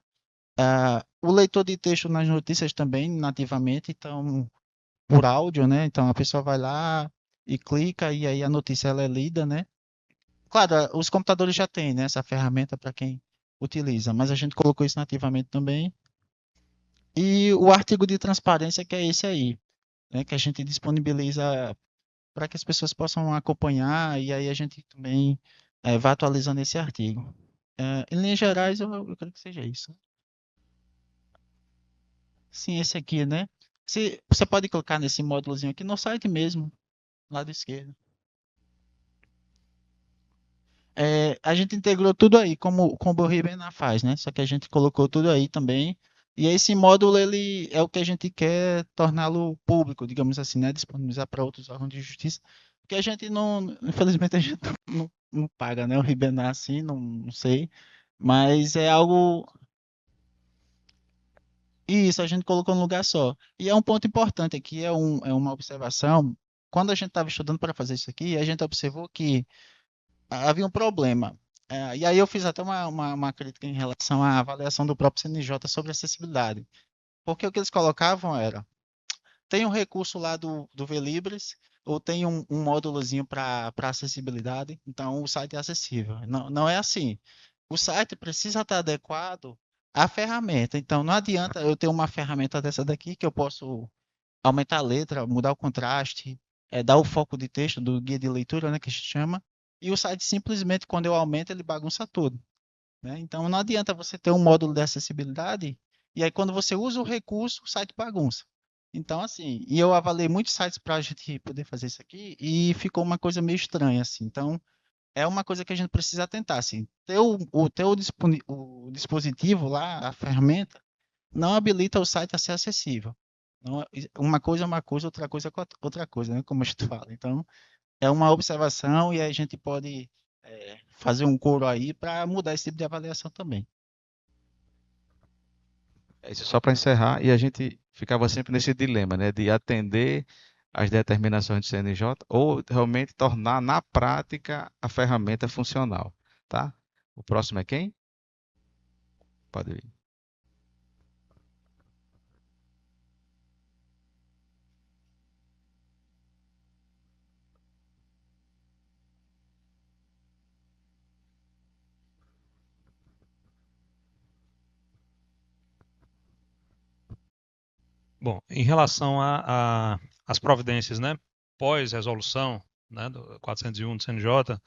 O leitor de texto nas notícias também, nativamente, então, por áudio, né? Então, a pessoa vai lá e clica e aí a notícia ela é lida, né? Claro, os computadores já têm, né, essa ferramenta para quem utiliza, mas a gente colocou isso nativamente também. E o artigo de transparência, que é esse aí, né? Que a gente disponibiliza para que as pessoas possam acompanhar e aí a gente também vai atualizando esse artigo. Em linhas gerais, eu creio que seja isso. Sim, esse aqui, né? Você pode clicar nesse módulozinho aqui no site mesmo, lado esquerdo. A gente integrou tudo aí, como o Ribenar faz, né? Só que a gente colocou tudo aí também. E esse módulo, ele é o que a gente quer torná-lo público, digamos assim, né? Disponibilizar para outros órgãos de justiça. Porque a gente não, infelizmente, a gente não paga, né? O Ribenar assim, não sei. Mas é algo. Isso, a gente colocou num lugar só. E é um ponto importante aqui, é uma observação. Quando a gente estava estudando para fazer isso aqui, a gente observou que havia um problema. E aí eu fiz até uma crítica em relação à avaliação do próprio CNJ sobre acessibilidade. Porque o que eles colocavam era, tem um recurso lá do Velibres, ou tem um módulozinho para acessibilidade, então o site é acessível. Não é assim. O site precisa estar adequado à ferramenta. Então não adianta eu ter uma ferramenta dessa daqui que eu posso aumentar a letra, mudar o contraste, dar o foco de texto do guia de leitura, né, que a gente chama, e o site simplesmente, quando eu aumento, ele bagunça tudo, né? Então não adianta você ter um módulo de acessibilidade e aí quando você usa o recurso, o site bagunça. Então, assim, e eu avaliei muitos sites para a gente poder fazer isso aqui e ficou uma coisa meio estranha, assim. Então, é uma coisa que a gente precisa tentar, assim. Ter o dispositivo lá, a ferramenta, não habilita o site a ser acessível. Não, uma coisa é uma coisa, outra coisa é outra coisa, né? Como a gente fala. Então, é uma observação e aí a gente pode fazer um coro aí para mudar esse tipo de avaliação também. Isso só para encerrar, e a gente ficava sempre nesse dilema, né, de atender às determinações do CNJ ou realmente tornar na prática a ferramenta funcional, tá? O próximo é quem? Pode vir. Bom, em relação às providências, né, pós-resolução, né, do 401 do CNJ,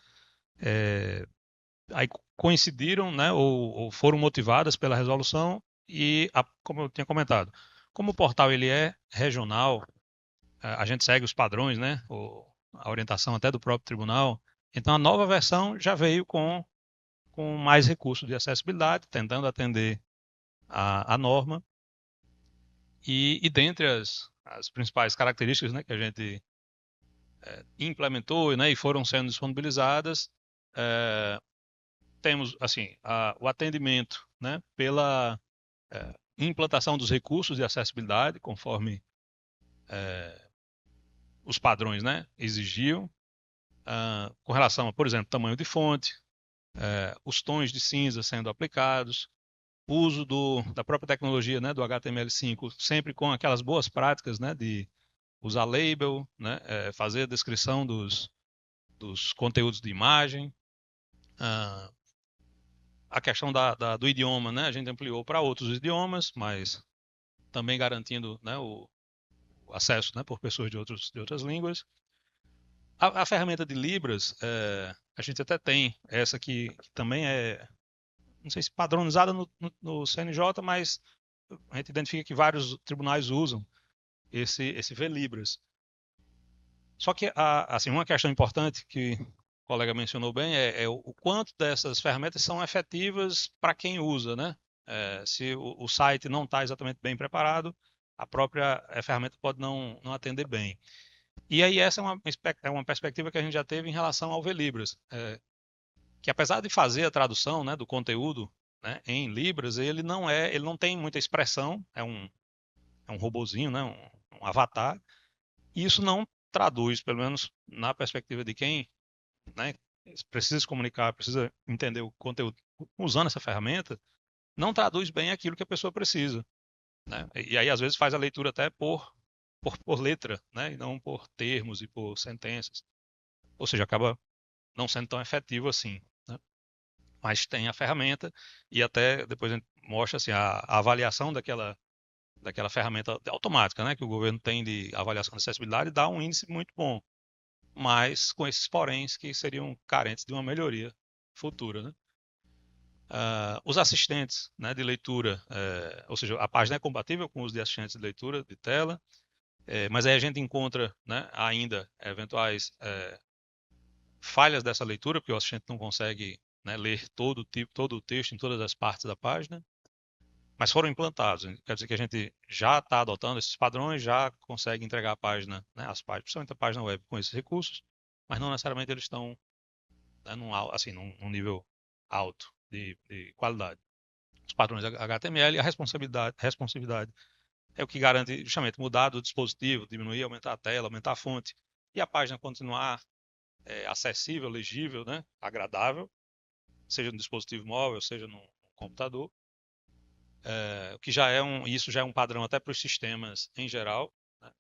aí coincidiram, né, ou foram motivadas pela resolução e, como eu tinha comentado, como o portal ele é regional, a gente segue os padrões, né? A orientação até do próprio tribunal. Então, a nova versão já veio com mais recursos de acessibilidade, tentando atender a norma. E dentre as principais características, né, que a gente implementou, né, e foram sendo disponibilizadas, temos assim o atendimento, né, pela implantação dos recursos de acessibilidade, conforme os padrões, né, exigiam, com relação a, por exemplo, tamanho de fonte, os tons de cinza sendo aplicados, o uso da própria tecnologia, né, do HTML5, sempre com aquelas boas práticas, né, de usar label, né, fazer a descrição dos conteúdos de imagem, a questão do idioma, né, a gente ampliou para outros idiomas, mas também garantindo, né, o acesso, né, por pessoas de outras línguas. A ferramenta de Libras, a gente até tem essa que também é, não sei se padronizada no CNJ, mas a gente identifica que vários tribunais usam esse VLibras. Só que assim, uma questão importante que o colega mencionou bem é o quanto dessas ferramentas são efetivas para quem usa, né? Se o site não está exatamente bem preparado, a própria ferramenta pode não atender bem. E aí essa é uma perspectiva que a gente já teve em relação ao VLibras, que apesar de fazer a tradução, né, do conteúdo, né, em Libras, ele não tem muita expressão, é um robozinho, né, um avatar, e isso não traduz, pelo menos na perspectiva de quem, né, precisa se comunicar, precisa entender o conteúdo usando essa ferramenta, não traduz bem aquilo que a pessoa precisa, né? E aí às vezes faz a leitura até por letra, né, e não por termos e por sentenças, ou seja, acaba não sendo tão efetivo assim, né? Mas tem a ferramenta e até depois a gente mostra assim, a avaliação daquela ferramenta automática, né, que o governo tem de avaliação de acessibilidade, dá um índice muito bom, mas com esses poréns que seriam carentes de uma melhoria futura, né? Os assistentes, né, de leitura, ou seja, a página é compatível com os de assistentes de leitura de tela, mas aí a gente encontra, né, ainda eventuais falhas dessa leitura, porque o assistente não consegue, né, ler todo o texto em todas as partes da página, mas foram implantados. Quer dizer que a gente já está adotando esses padrões, já consegue entregar a página, né, as páginas, principalmente a página web, com esses recursos, mas não necessariamente eles estão, né, num nível alto de qualidade. Os padrões HTML e a responsividade é o que garante justamente mudar do dispositivo, diminuir, aumentar a tela, aumentar a fonte, e a página continuar acessível, legível, né, agradável, seja no dispositivo móvel, seja no computador. Que isso já é um padrão até para os sistemas em geral, né?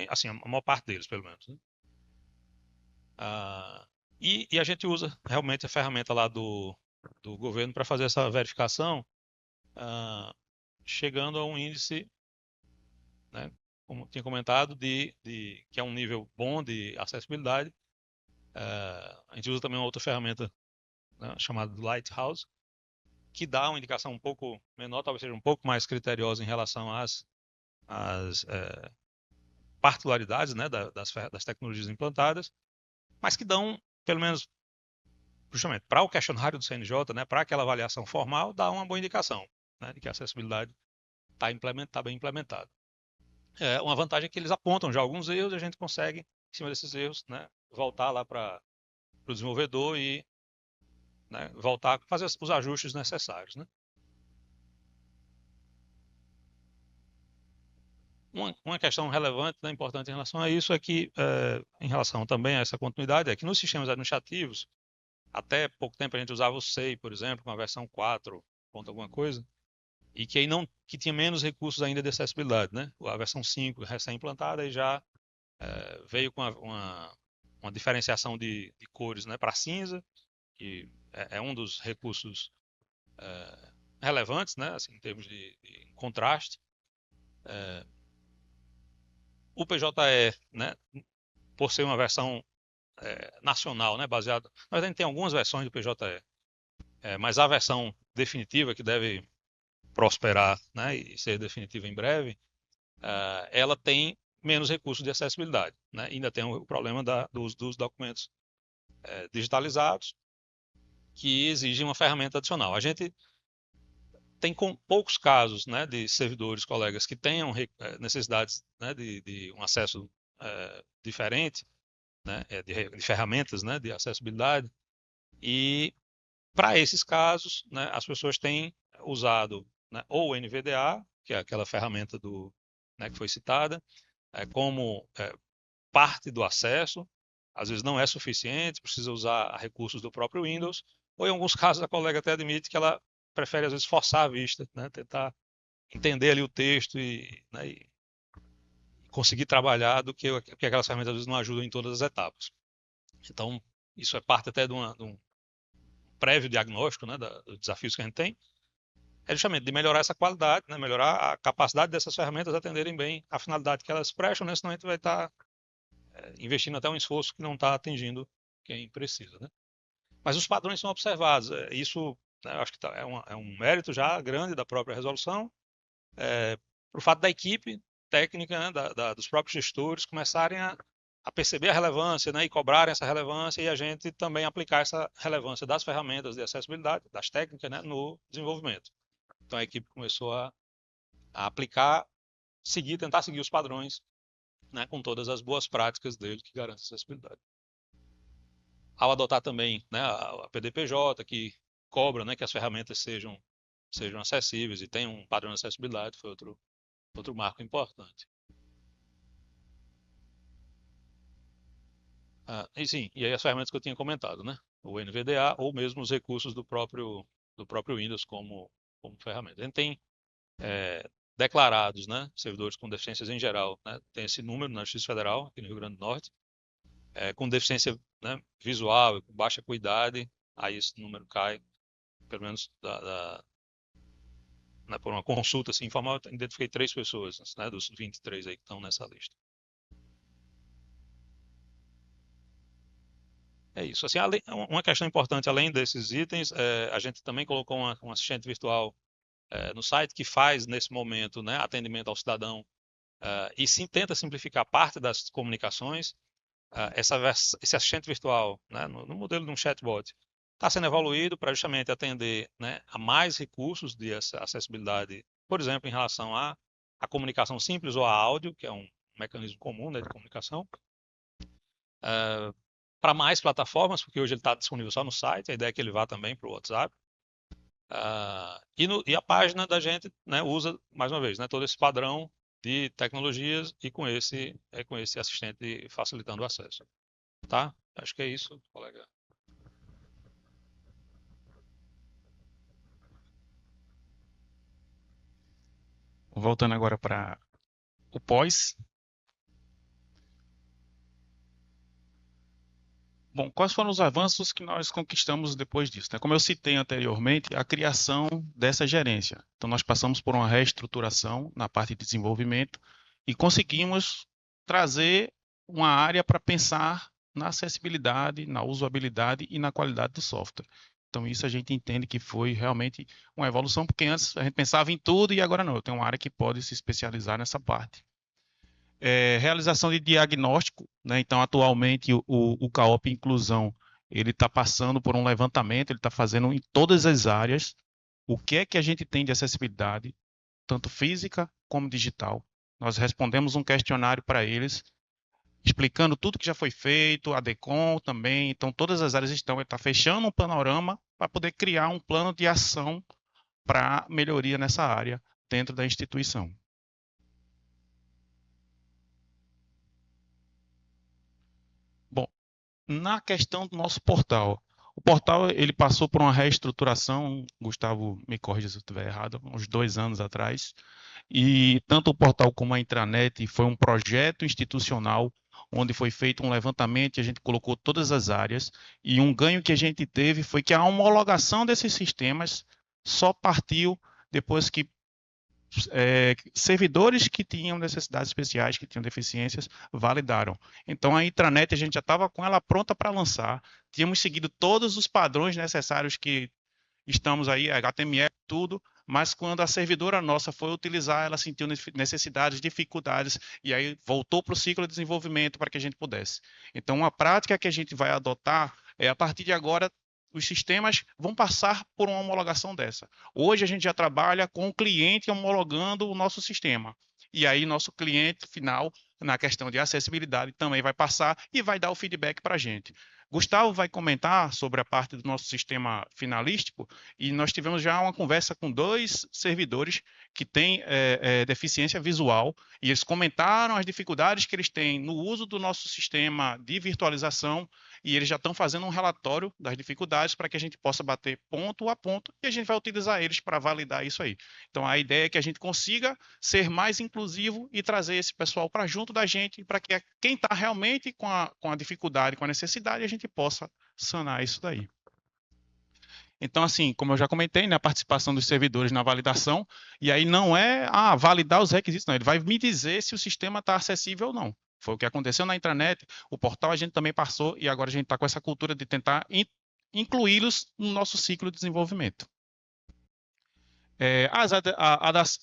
Assim, a maior parte deles, pelo menos, né? E a gente usa realmente a ferramenta lá do governo para fazer essa verificação, chegando a um índice, né, como tinha comentado, que é um nível bom de acessibilidade. A gente usa também uma outra ferramenta, né, chamada Lighthouse, que dá uma indicação um pouco menor, talvez seja um pouco mais criteriosa em relação às particularidades, né, das tecnologias implantadas, mas que dão, pelo menos, justamente para o questionário do CNJ, né, para aquela avaliação formal, dá uma boa indicação, né, de que a acessibilidade está bem implementada. Uma vantagem é que eles apontam já alguns erros e a gente consegue, em cima desses erros, né, voltar lá para o desenvolvedor e, né, voltar a fazer os ajustes necessários, né? Uma questão relevante, né, importante em relação a isso é que, em relação também a essa continuidade, é que nos sistemas administrativos, até pouco tempo a gente usava o SEI, por exemplo, com a versão 4, ponto alguma coisa, e que aí que tinha menos recursos ainda de acessibilidade, né? A versão 5 recém-implantada e já veio com uma diferenciação de cores, né, para cinza, que é um dos recursos relevantes, né, assim, em termos de contraste. O PJE, né, por ser uma versão nacional, né, baseada... Nós ainda tem algumas versões do PJE, mas a versão definitiva que deve prosperar, né, e ser definitiva em breve, ela tem menos recursos de acessibilidade, né? Ainda tem o problema dos documentos digitalizados, que exigem uma ferramenta adicional. A gente tem poucos casos, né, de servidores, colegas que tenham necessidades, né, de um acesso diferente, né, de ferramentas, né, de acessibilidade. E para esses casos, né, as pessoas têm usado, né, ou o NVDA, que é aquela ferramenta né, que foi citada, como parte do acesso. Às vezes não é suficiente, precisa usar recursos do próprio Windows, ou em alguns casos a colega até admite que ela prefere às vezes forçar a vista, né, tentar entender ali o texto né, e conseguir trabalhar do que aquelas ferramentas às vezes não ajudam em todas as etapas. Então, isso é parte até de um prévio diagnóstico, né, dos desafios que a gente tem, é justamente de melhorar essa qualidade, né, melhorar a capacidade dessas ferramentas atenderem bem a finalidade que elas prestam, né, senão a gente vai estar investindo até um esforço que não está atingindo quem precisa, né? Mas os padrões são observados. Isso, né, eu acho que é um mérito já grande da própria resolução, por fato da equipe técnica, né, dos próprios gestores começarem a perceber a relevância, né, e cobrarem essa relevância, e a gente também aplicar essa relevância das ferramentas de acessibilidade, das técnicas, né, no desenvolvimento. Então a equipe começou a aplicar, tentar seguir os padrões, né, com todas as boas práticas dele que garantem acessibilidade. Ao adotar também, né, a PDPJ, que cobra, né, que as ferramentas sejam acessíveis e tenham um padrão de acessibilidade, foi outro marco importante. E sim, e aí as ferramentas que eu tinha comentado, né, o NVDA ou mesmo os recursos do próprio Windows como ferramenta. A gente tem declarados, né, servidores com deficiências em geral, né, tem esse número na Justiça Federal, aqui no Rio Grande do Norte, com deficiência, né, visual, com baixa acuidade, aí esse número cai, pelo menos né, por uma consulta assim, informal, eu identifiquei 3 pessoas, né, dos 23 aí que estão nessa lista. É isso. Assim, uma questão importante, além desses itens, a gente também colocou um assistente virtual no site que faz, nesse momento, né, atendimento ao cidadão e tenta simplificar parte das comunicações. Esse assistente virtual, né, no modelo de um chatbot, está sendo evoluído para justamente atender, né, a mais recursos de acessibilidade, por exemplo, em relação à comunicação simples ou a áudio, que é um mecanismo comum, né, de comunicação, para mais plataformas, porque hoje ele está disponível só no site, a ideia é que ele vá também para o WhatsApp. E a página da gente, né, usa, mais uma vez, né, todo esse padrão de tecnologias e com esse assistente facilitando o acesso. Tá? Acho que é isso, colega. Voltando agora para o pós. Bom, quais foram os avanços que nós conquistamos depois disso, né? Como eu citei anteriormente, a criação dessa gerência. Então, nós passamos por uma reestruturação na parte de desenvolvimento e conseguimos trazer uma área para pensar na acessibilidade, na usabilidade e na qualidade do software. Então, isso a gente entende que foi realmente uma evolução, porque antes a gente pensava em tudo e agora não. Eu tenho uma área que pode se especializar nessa parte. Realização de diagnóstico, né? Então, atualmente, o CAOP Inclusão, ele está passando por um levantamento, ele está fazendo em todas as áreas o que é que a gente tem de acessibilidade, tanto física como digital. Nós respondemos um questionário para eles, explicando tudo que já foi feito, a DECOM também, então todas as áreas estão, ele está fechando um panorama para poder criar um plano de ação para melhoria nessa área dentro da instituição. Bom, na questão do nosso portal, o portal ele passou por uma reestruturação, Gustavo me corrija se eu estiver errado, uns 2 anos atrás, e tanto o portal como a intranet foi um projeto institucional onde foi feito um levantamento e a gente colocou todas as áreas, e um ganho que a gente teve foi que a homologação desses sistemas só partiu depois que servidores que tinham necessidades especiais, que tinham deficiências, validaram. Então, a intranet, a gente já estava com ela pronta para lançar, tínhamos seguido todos os padrões necessários que estamos aí, HTML, tudo, mas quando a servidora nossa foi utilizar, ela sentiu necessidades, dificuldades, e aí voltou para o ciclo de desenvolvimento para que a gente pudesse. Então, uma prática que a gente vai adotar é, a partir de agora, os sistemas vão passar por uma homologação dessa. Hoje a gente já trabalha com o cliente homologando o nosso sistema. E aí nosso cliente final, na questão de acessibilidade, também vai passar e vai dar o feedback para a gente. Gustavo vai comentar sobre a parte do nosso sistema finalístico e nós tivemos já uma conversa com 2 servidores que têm deficiência visual e eles comentaram as dificuldades que eles têm no uso do nosso sistema de virtualização e eles já estão fazendo um relatório das dificuldades para que a gente possa bater ponto a ponto e a gente vai utilizar eles para validar isso aí. Então, a ideia é que a gente consiga ser mais inclusivo e trazer esse pessoal para junto da gente, para que quem está realmente com a dificuldade, com a necessidade, a gente possa sanar isso daí. Então, assim, como eu já comentei, né, a participação dos servidores na validação, e aí não é validar os requisitos, não, ele vai me dizer se o sistema está acessível ou não. Foi o que aconteceu na intranet, o portal a gente também passou, e agora a gente está com essa cultura de tentar incluí-los no nosso ciclo de desenvolvimento. As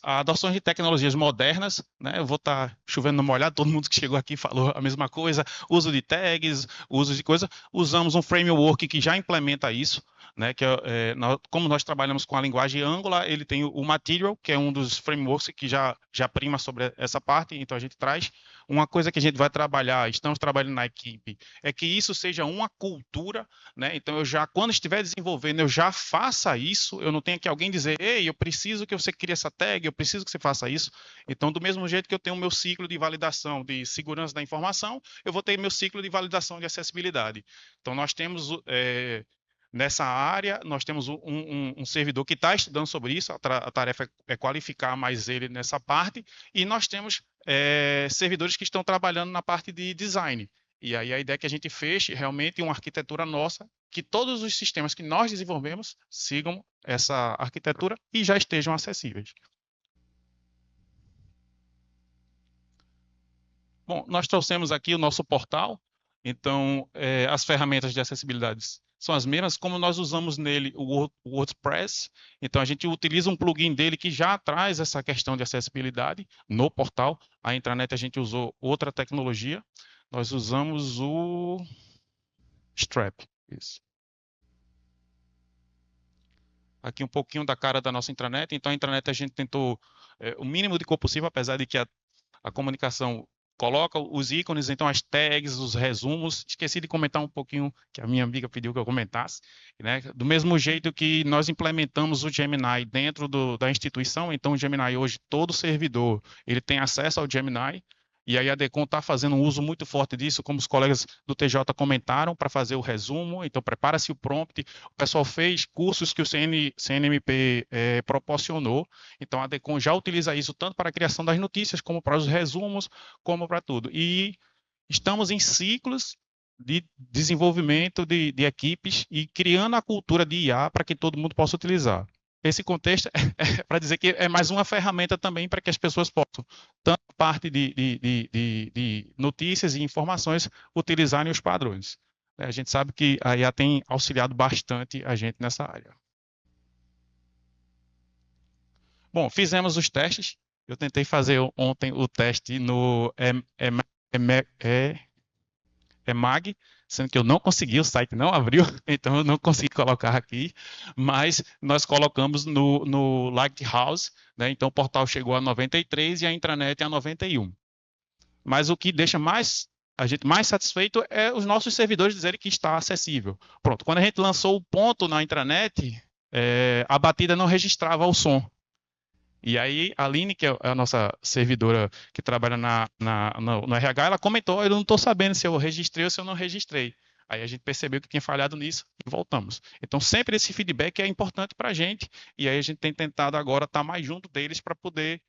adoções de tecnologias modernas, né? Eu vou estar chovendo no molhado, todo mundo que chegou aqui falou a mesma coisa, uso de tags, uso de coisa, usamos um framework que já implementa isso, né? Como nós trabalhamos com a linguagem Angular, ele tem o Material, que é um dos frameworks que já prima sobre essa parte, então a gente traz. Uma coisa que a gente vai trabalhar, estamos trabalhando na equipe, é que isso seja uma cultura, né? Então quando estiver desenvolvendo, eu já faça isso, eu não tenho que alguém dizer, ei, eu preciso que você crie essa tag, eu preciso que você faça isso. Então, do mesmo jeito que eu tenho o meu ciclo de validação de segurança da informação, eu vou ter meu ciclo de validação de acessibilidade. Então, nós temos nessa área, nós temos um servidor que está estudando sobre isso, a tarefa é qualificar mais ele nessa parte, e nós temos servidores que estão trabalhando na parte de design. E aí a ideia é que a gente feche realmente uma arquitetura nossa, que todos os sistemas que nós desenvolvemos sigam essa arquitetura e já estejam acessíveis. Bom, nós trouxemos aqui o nosso portal, então as ferramentas de acessibilidade são as mesmas, como nós usamos nele o WordPress, então a gente utiliza um plugin dele que já traz essa questão de acessibilidade no portal. A intranet a gente usou outra tecnologia, nós usamos o Strap, isso. Aqui um pouquinho da cara da nossa intranet, então a intranet a gente tentou o mínimo de cor possível, apesar de que a comunicação coloca os ícones, então as tags, os resumos. Esqueci de comentar um pouquinho, que a minha amiga pediu que eu comentasse, né? Do mesmo jeito que nós implementamos o Gemini dentro da instituição, então o Gemini hoje, todo servidor, ele tem acesso ao Gemini, e aí a DECOM está fazendo um uso muito forte disso, como os colegas do TJ comentaram, para fazer o resumo, então prepara-se o prompt. O pessoal fez cursos que o CNMP proporcionou, então a DECOM já utiliza isso tanto para a criação das notícias, como para os resumos, como para tudo. E estamos em ciclos de desenvolvimento de equipes e criando a cultura de IA para que todo mundo possa utilizar. Esse contexto é para dizer que é mais uma ferramenta também para que as pessoas possam, tanto parte de notícias e informações, utilizarem os padrões. A gente sabe que a IA tem auxiliado bastante a gente nessa área. Bom, fizemos os testes. Eu tentei fazer ontem o teste no EMAG, sendo que eu não consegui, o site não abriu, então eu não consegui colocar aqui, mas nós colocamos no Lighthouse, né? Então o portal chegou a 93 e a intranet a 91. Mas o que deixa a gente mais satisfeito é os nossos servidores dizerem que está acessível. Pronto, quando a gente lançou o ponto na intranet, a batida não registrava o som. E aí, a Aline, que é a nossa servidora que trabalha no RH, ela comentou, eu não estou sabendo se eu registrei ou se eu não registrei. Aí a gente percebeu que tinha falhado nisso e voltamos. Então, sempre esse feedback é importante para a gente, e aí a gente tem tentado agora estar mais junto deles para poder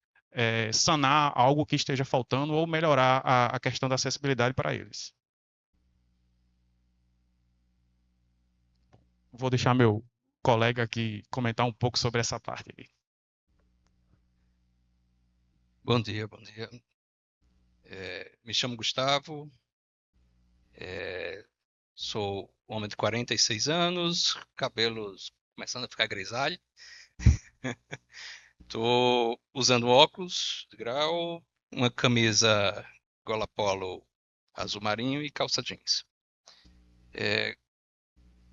sanar algo que esteja faltando ou melhorar a questão da acessibilidade para eles. Vou deixar meu colega aqui comentar um pouco sobre essa parte aí. Bom dia, bom dia. Me chamo Gustavo, sou homem de 46 anos, cabelos começando a ficar grisalho. Estou usando óculos de grau, uma camisa gola polo azul marinho e calça jeans.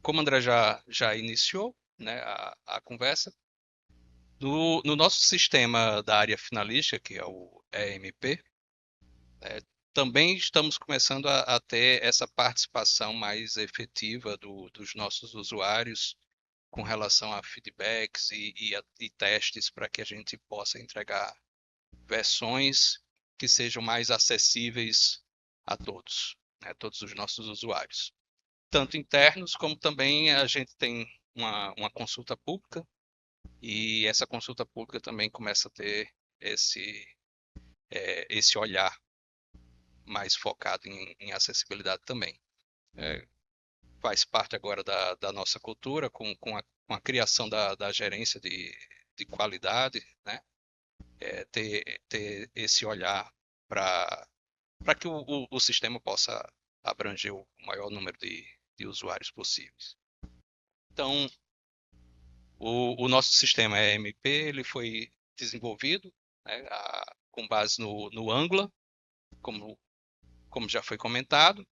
Como o André já iniciou, né, a conversa, no nosso sistema da área finalística, que é o EMP, também estamos começando a ter essa participação mais efetiva dos nossos usuários com relação a feedbacks e testes para que a gente possa entregar versões que sejam mais acessíveis a todos, né, todos os nossos usuários. Tanto internos, como também a gente tem uma consulta pública, e essa consulta pública também começa a ter esse olhar mais focado em acessibilidade também. Faz parte agora da nossa cultura, com a criação da gerência de qualidade, né? Ter esse olhar para que o sistema possa abranger o maior número de usuários possíveis. Então, o nosso sistema EMP ele foi desenvolvido, né, com base no Angular, como já foi comentado,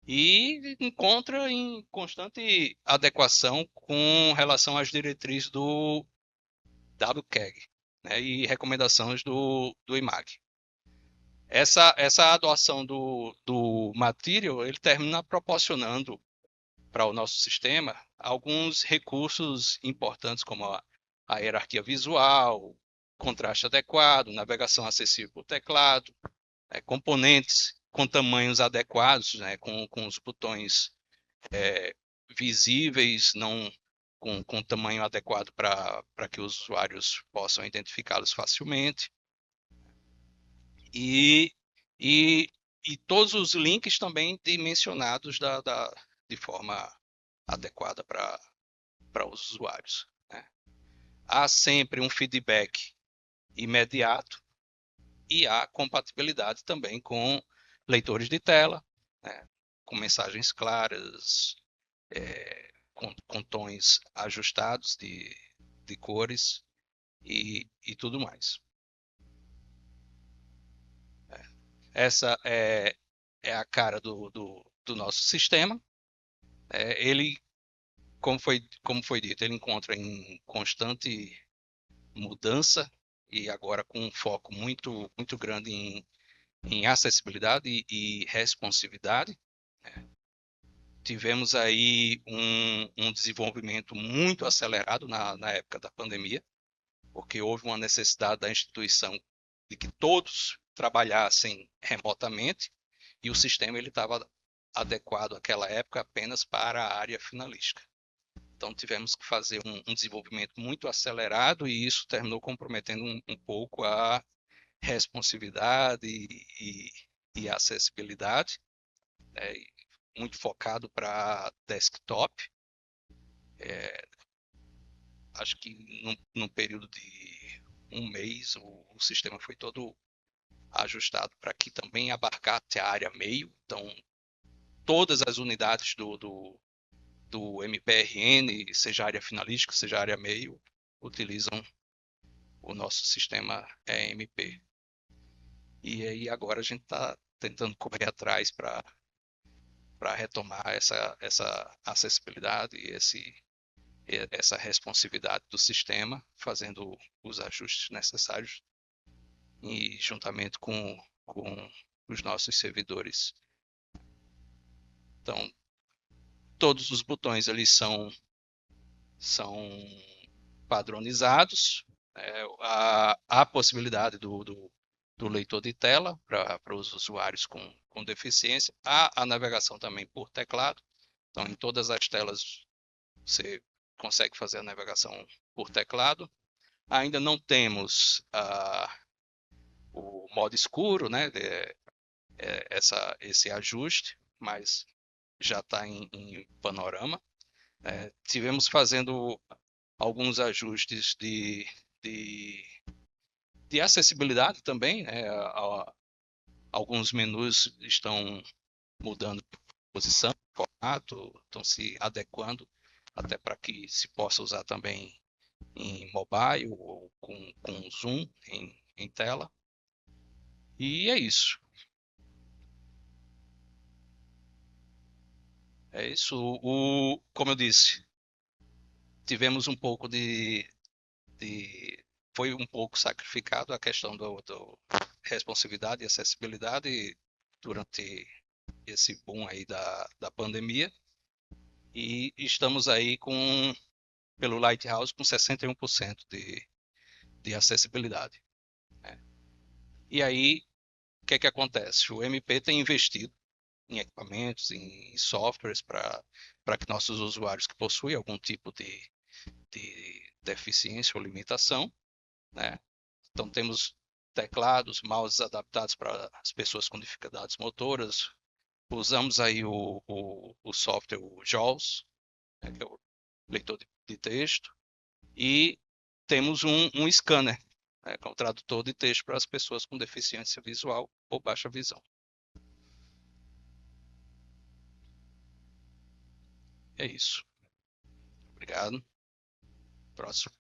e encontra em constante adequação com relação às diretrizes do WCAG, né, e recomendações do IMAG. Essa adoção do Material ele termina proporcionando para o nosso sistema alguns recursos importantes, como a hierarquia visual, contraste adequado, navegação acessível por teclado, componentes com tamanhos adequados, né, com os botões visíveis, não com tamanho adequado para que os usuários possam identificá-los facilmente. E todos os links também dimensionados de forma adequada para os usuários, né? Há sempre um feedback imediato e há compatibilidade também com leitores de tela, né? Com mensagens claras, com tons ajustados de cores e tudo mais. Essa é a cara do nosso sistema. Ele, como foi dito, ele encontra em constante mudança e agora com um foco muito, muito grande em acessibilidade e responsividade. Tivemos aí um desenvolvimento muito acelerado na época da pandemia, porque houve uma necessidade da instituição de que todos trabalhassem remotamente e o sistema ele estava adequado àquela época apenas para a área finalística. Então tivemos que fazer um desenvolvimento muito acelerado e isso terminou comprometendo um pouco a responsividade e acessibilidade, né? Muito focado para desktop. Acho que num período de um mês o sistema foi todo ajustado para que também abarcasse a área meio. Então, todas as unidades do MPRN, seja área finalística, seja área meio, utilizam o nosso sistema EMP. E aí agora a gente está tentando correr atrás para retomar essa acessibilidade e essa responsividade do sistema, fazendo os ajustes necessários e juntamente com os nossos servidores. Então, todos os botões ali são padronizados. Há possibilidade do leitor de tela para os usuários com deficiência. Há a navegação também por teclado. Então, em todas as telas você consegue fazer a navegação por teclado. Ainda não temos o modo escuro, né? Esse ajuste, mas já está em panorama. Tivemos fazendo alguns ajustes de acessibilidade também, né? Alguns menus estão mudando posição, formato, estão se adequando até para que se possa usar também em mobile ou com zoom em tela. E é isso. É isso. Como eu disse, tivemos um pouco foi um pouco sacrificado a questão do responsividade e acessibilidade durante esse boom aí da pandemia. E estamos aí pelo Lighthouse com 61% de acessibilidade, né? E aí, o que é que acontece? O MP tem investido em equipamentos, em softwares para que nossos usuários que possuem algum tipo de deficiência ou limitação, né? Então temos teclados, mouses adaptados para as pessoas com dificuldades motoras. Usamos aí o software, o JAWS, né, que é o leitor de texto, e temos um scanner, né, que é um tradutor de texto para as pessoas com deficiência visual ou baixa visão. É isso. Obrigado. Próximo.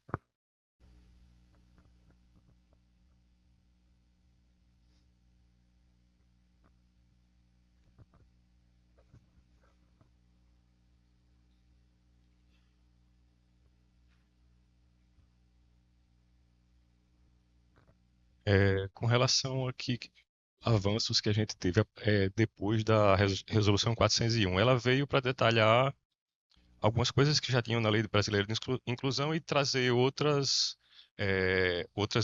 Com relação aqui avanços que a gente teve depois da Resolução 401, ela veio para detalhar algumas coisas que já tinham na Lei Brasileira de Inclusão e trazer outras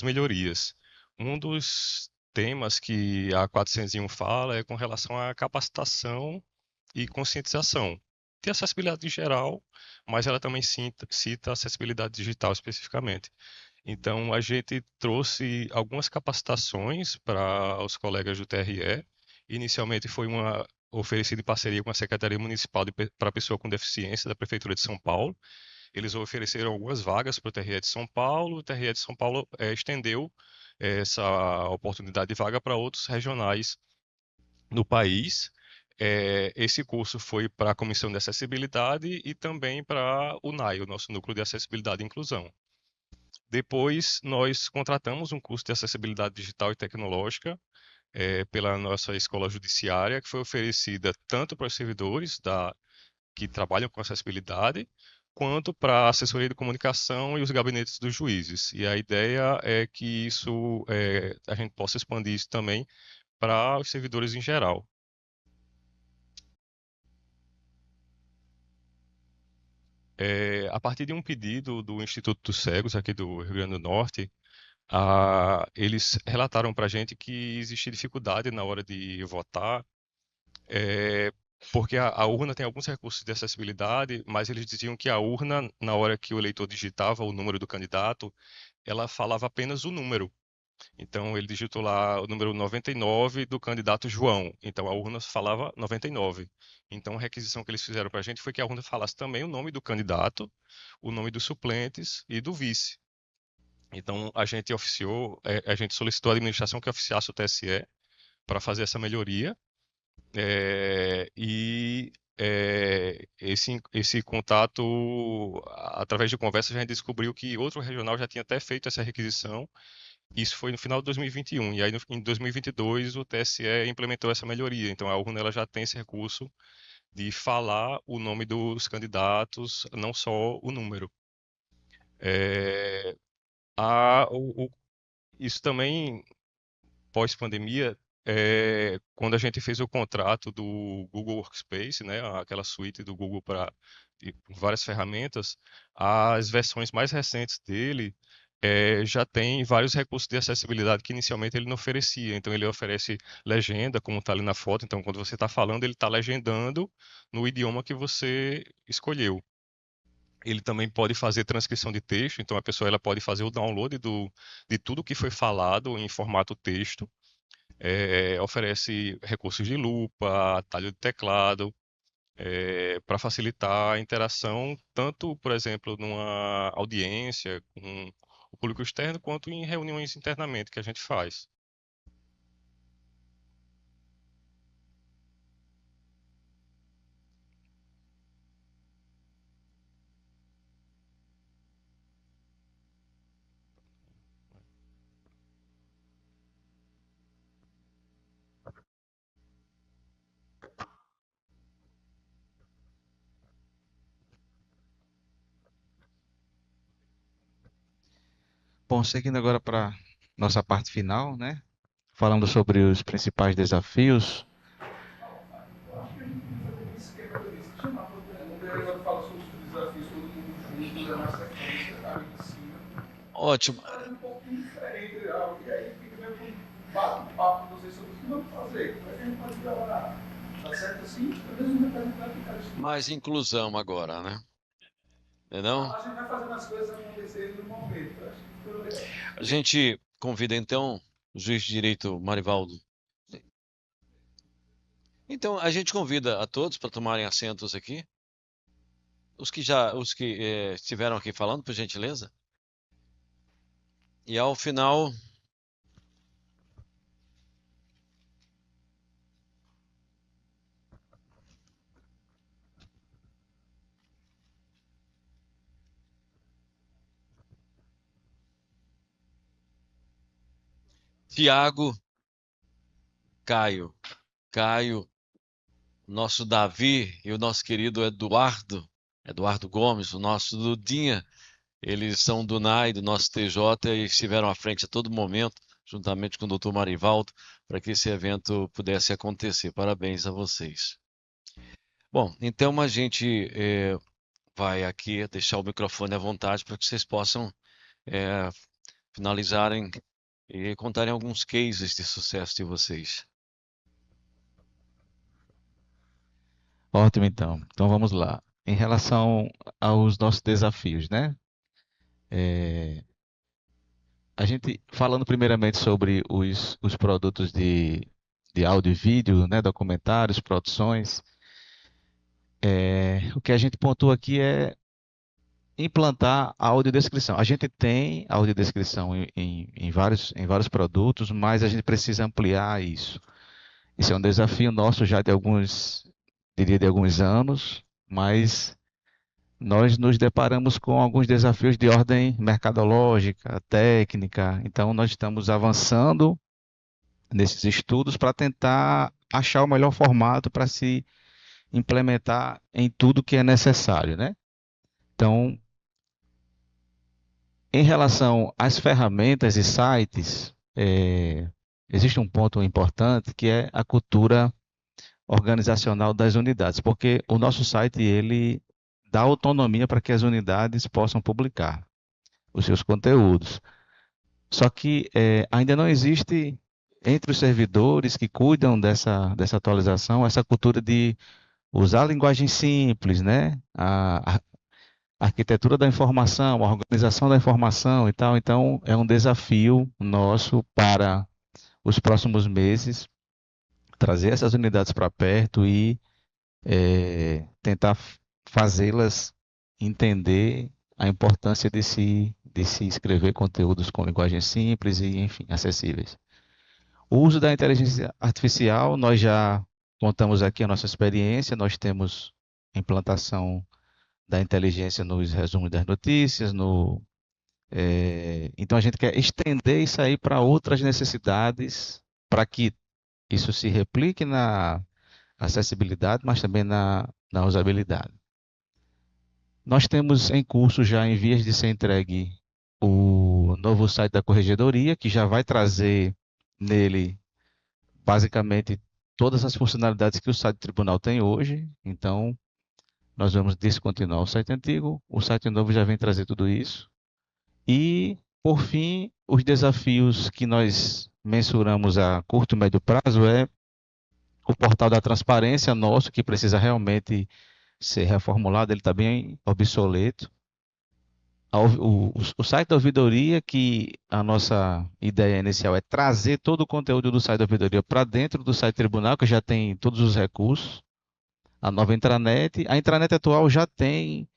melhorias. Um dos temas que a 401 fala é com relação à capacitação e conscientização de acessibilidade em geral, mas ela também cita acessibilidade digital especificamente. Então, a gente trouxe algumas capacitações para os colegas do TRE. Inicialmente foi uma oferecida em parceria com a Secretaria Municipal para Pessoa com Deficiência da Prefeitura de São Paulo. Eles ofereceram algumas vagas para o TRE de São Paulo. O TRE de São Paulo estendeu essa oportunidade de vaga para outros regionais no país. Esse curso foi para a Comissão de Acessibilidade e também para o NAI, o nosso Núcleo de Acessibilidade e Inclusão. Depois, nós contratamos um curso de acessibilidade digital e tecnológica pela nossa escola judiciária, que foi oferecida tanto para os servidores que trabalham com acessibilidade, quanto para a assessoria de comunicação e os gabinetes dos juízes. E a ideia é que a gente possa expandir isso também para os servidores em geral. A partir de um pedido do Instituto dos Cegos, aqui do Rio Grande do Norte, eles relataram para a gente que existia dificuldade na hora de votar, porque a urna tem alguns recursos de acessibilidade, mas eles diziam que a urna, na hora que o eleitor digitava o número do candidato, ela falava apenas o número. Então, ele digitou lá o número 99 do candidato João. Então, a urna falava 99. Então, a requisição que eles fizeram para a gente foi que a urna falasse também o nome do candidato, o nome dos suplentes e do vice. Então, a gente solicitou à administração que oficiasse o TSE para fazer essa melhoria. Esse contato, através de conversas, a gente descobriu que outro regional já tinha até feito essa requisição. Isso foi no final de 2021. E aí, em 2022, o TSE implementou essa melhoria. Então, a urna ela já tem esse recurso de falar o nome dos candidatos, não só o número. É, a, o, o- Isso também, pós-pandemia, quando a gente fez o contrato do Google Workspace, né, aquela suíte do Google para várias ferramentas, as versões mais recentes dele já tem vários recursos de acessibilidade que inicialmente ele não oferecia. Então ele oferece legenda, como está ali na foto. Então quando você está falando, ele está legendando no idioma que você escolheu. Ele também pode fazer transcrição de texto, então a pessoa ela pode fazer o download de tudo que foi falado em formato texto. Oferece recursos de lupa, atalho de teclado, para facilitar a interação, tanto, por exemplo, numa audiência com o público externo, quanto em reuniões internamente que a gente faz. Bom, seguindo agora para nossa parte final, né? Falando sobre os principais desafios. Ótimo. Mais inclusão agora, né? Entendeu? A gente vai fazendo as coisas acontecerem no momento. Eu acho que ficou legal. A gente convida então o juiz de direito Marivaldo. Então, a gente convida a todos para tomarem assentos aqui. Os que estiveram aqui falando, por gentileza. E ao final, Tiago, Caio, nosso Davi e o nosso querido Eduardo Gomes, o nosso Dudinha. Eles são do NAI, do nosso TJ, e estiveram à frente a todo momento, juntamente com o Dr. Marivaldo, para que esse evento pudesse acontecer. Parabéns a vocês. Bom, então a gente vai aqui deixar o microfone à vontade para que vocês possam finalizarem e contarem alguns cases de sucesso de vocês. Ótimo, então. Então vamos lá. Em relação aos nossos desafios, né? A gente, falando primeiramente sobre os produtos de áudio e vídeo, né? Documentários, produções, o que a gente pontua aqui é implantar a audiodescrição. A gente tem audiodescrição em vários produtos, mas a gente precisa ampliar isso. Isso é um desafio nosso já de alguns anos, mas nós nos deparamos com alguns desafios de ordem mercadológica, técnica. Então, nós estamos avançando nesses estudos para tentar achar o melhor formato para se implementar em tudo que é necessário, né? Então, em relação às ferramentas e sites, existe um ponto importante que é a cultura organizacional das unidades, porque o nosso site ele dá autonomia para que as unidades possam publicar os seus conteúdos. Só que ainda não existe entre os servidores que cuidam dessa atualização essa cultura de usar a linguagem simples, né? A arquitetura da informação, a organização da informação e tal. Então, é um desafio nosso para os próximos meses trazer essas unidades para perto e tentar fazê-las entender a importância de se escrever conteúdos com linguagem simples e, enfim, acessíveis. O uso da inteligência artificial, nós já contamos aqui a nossa experiência, nós temos implantação da inteligência nos resumos das notícias, então a gente quer estender isso aí para outras necessidades, para que isso se replique na acessibilidade, mas também na usabilidade. Nós temos em curso já em vias de ser entregue o novo site da Corregedoria, que já vai trazer nele basicamente todas as funcionalidades que o site do tribunal tem hoje. Então, nós vamos descontinuar o site antigo, o site novo já vem trazer tudo isso. E, por fim, os desafios que nós mensuramos a curto e médio prazo é o portal da transparência nosso, que precisa realmente ser reformulado, ele está bem obsoleto. O site da ouvidoria, que a nossa ideia inicial é trazer todo o conteúdo do site da ouvidoria para dentro do site do tribunal, que já tem todos os recursos. A nova intranet, a intranet atual já tem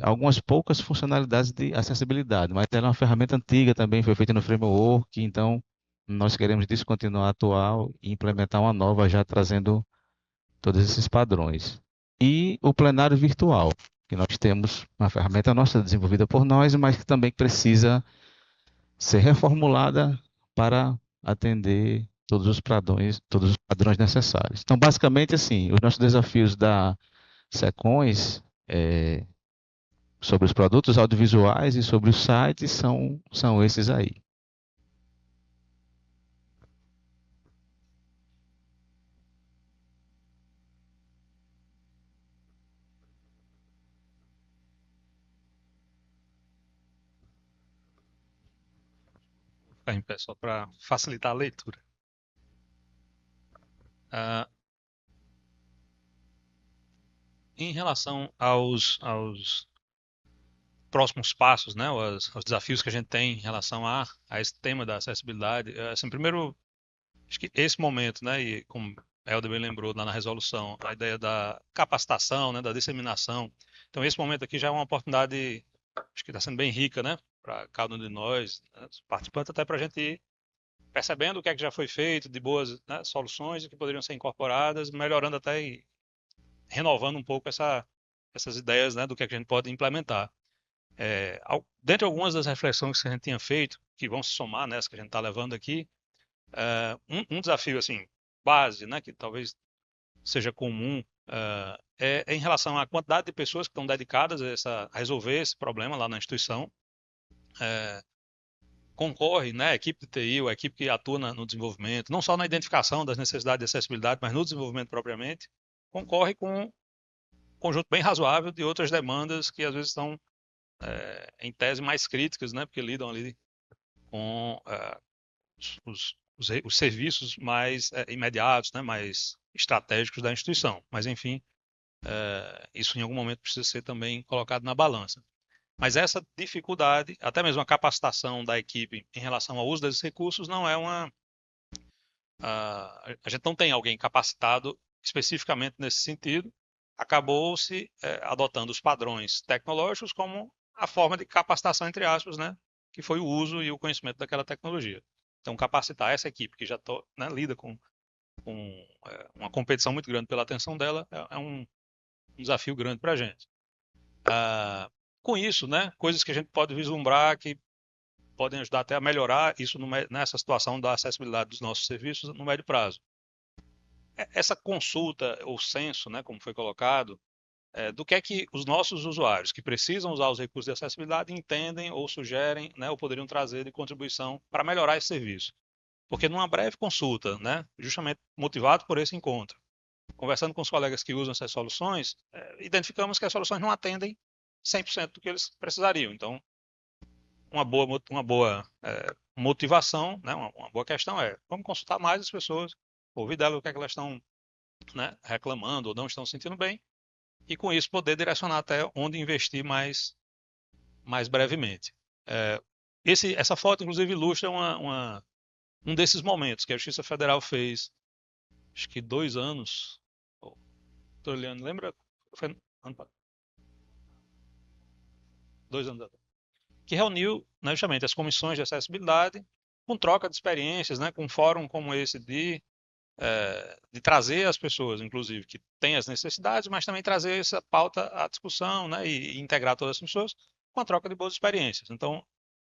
algumas poucas funcionalidades de acessibilidade, mas ela é uma ferramenta antiga também, foi feita no framework, então nós queremos descontinuar a atual e implementar uma nova já trazendo todos esses padrões. E o plenário virtual, que nós temos uma ferramenta nossa desenvolvida por nós, mas que também precisa ser reformulada para atender todos os padrões necessários. Então, basicamente, assim, os nossos desafios da SECONS sobre os produtos audiovisuais e sobre os sites são esses aí. Ficar em pé só para facilitar a leitura. Ah, em relação aos próximos passos, né, aos desafios que a gente tem em relação a esse tema da acessibilidade, assim, primeiro, acho que esse momento, né, e como Helder bem lembrou lá na resolução, a ideia da capacitação, né, da disseminação. Então, esse momento aqui já é uma oportunidade, acho que está sendo bem rica, né, para cada um de nós, né, participantes, até para a gente ir percebendo o que é que já foi feito, de boas, né, soluções que poderiam ser incorporadas, melhorando até e renovando um pouco essas ideias, né, do que é que a gente pode implementar. Dentre algumas das reflexões que a gente tinha feito, que vão se somar nessa que a gente está levando aqui, um desafio assim base, né, que talvez seja comum, é em relação à quantidade de pessoas que estão dedicadas a resolver esse problema lá na instituição. Concorre, né, a equipe de TI, ou a equipe que atua no desenvolvimento, não só na identificação das necessidades de acessibilidade, mas no desenvolvimento propriamente, concorre com um conjunto bem razoável de outras demandas que às vezes estão em tese mais críticas, né, porque lidam ali com os serviços mais imediatos, né, mais estratégicos da instituição. Mas, enfim, isso em algum momento precisa ser também colocado na balança. Mas essa dificuldade, até mesmo a capacitação da equipe em relação ao uso desses recursos, não é a gente não tem alguém capacitado especificamente nesse sentido. Acabou-se adotando os padrões tecnológicos como a forma de capacitação, entre aspas, né, que foi o uso e o conhecimento daquela tecnologia. Então, capacitar essa equipe que já né, lida com uma competição muito grande pela atenção dela é um desafio grande para a gente. Com isso, né, coisas que a gente pode vislumbrar que podem ajudar até a melhorar isso nessa situação da acessibilidade dos nossos serviços no médio prazo. Essa consulta ou censo, né, como foi colocado, do que é que os nossos usuários que precisam usar os recursos de acessibilidade entendem ou sugerem, né, ou poderiam trazer de contribuição para melhorar esse serviço. Porque numa breve consulta, né, justamente motivado por esse encontro, conversando com os colegas que usam essas soluções, identificamos que as soluções não atendem 100% do que eles precisariam. Então, uma boa motivação, né, uma boa questão vamos consultar mais as pessoas, ouvir delas o que é que elas estão, né, reclamando ou não estão se sentindo bem, e com isso poder direcionar até onde investir mais brevemente. Essa foto, inclusive, ilustra um desses momentos que a Justiça Federal fez, acho que 2 anos, estou olhando, lembra? Foi ano passado. 2 anos atrás. Que reuniu, né, justamente as comissões de acessibilidade com troca de experiências, né, com um fórum como esse de trazer as pessoas, inclusive, que têm as necessidades, mas também trazer essa pauta à discussão, né, e integrar todas as pessoas com a troca de boas experiências. Então,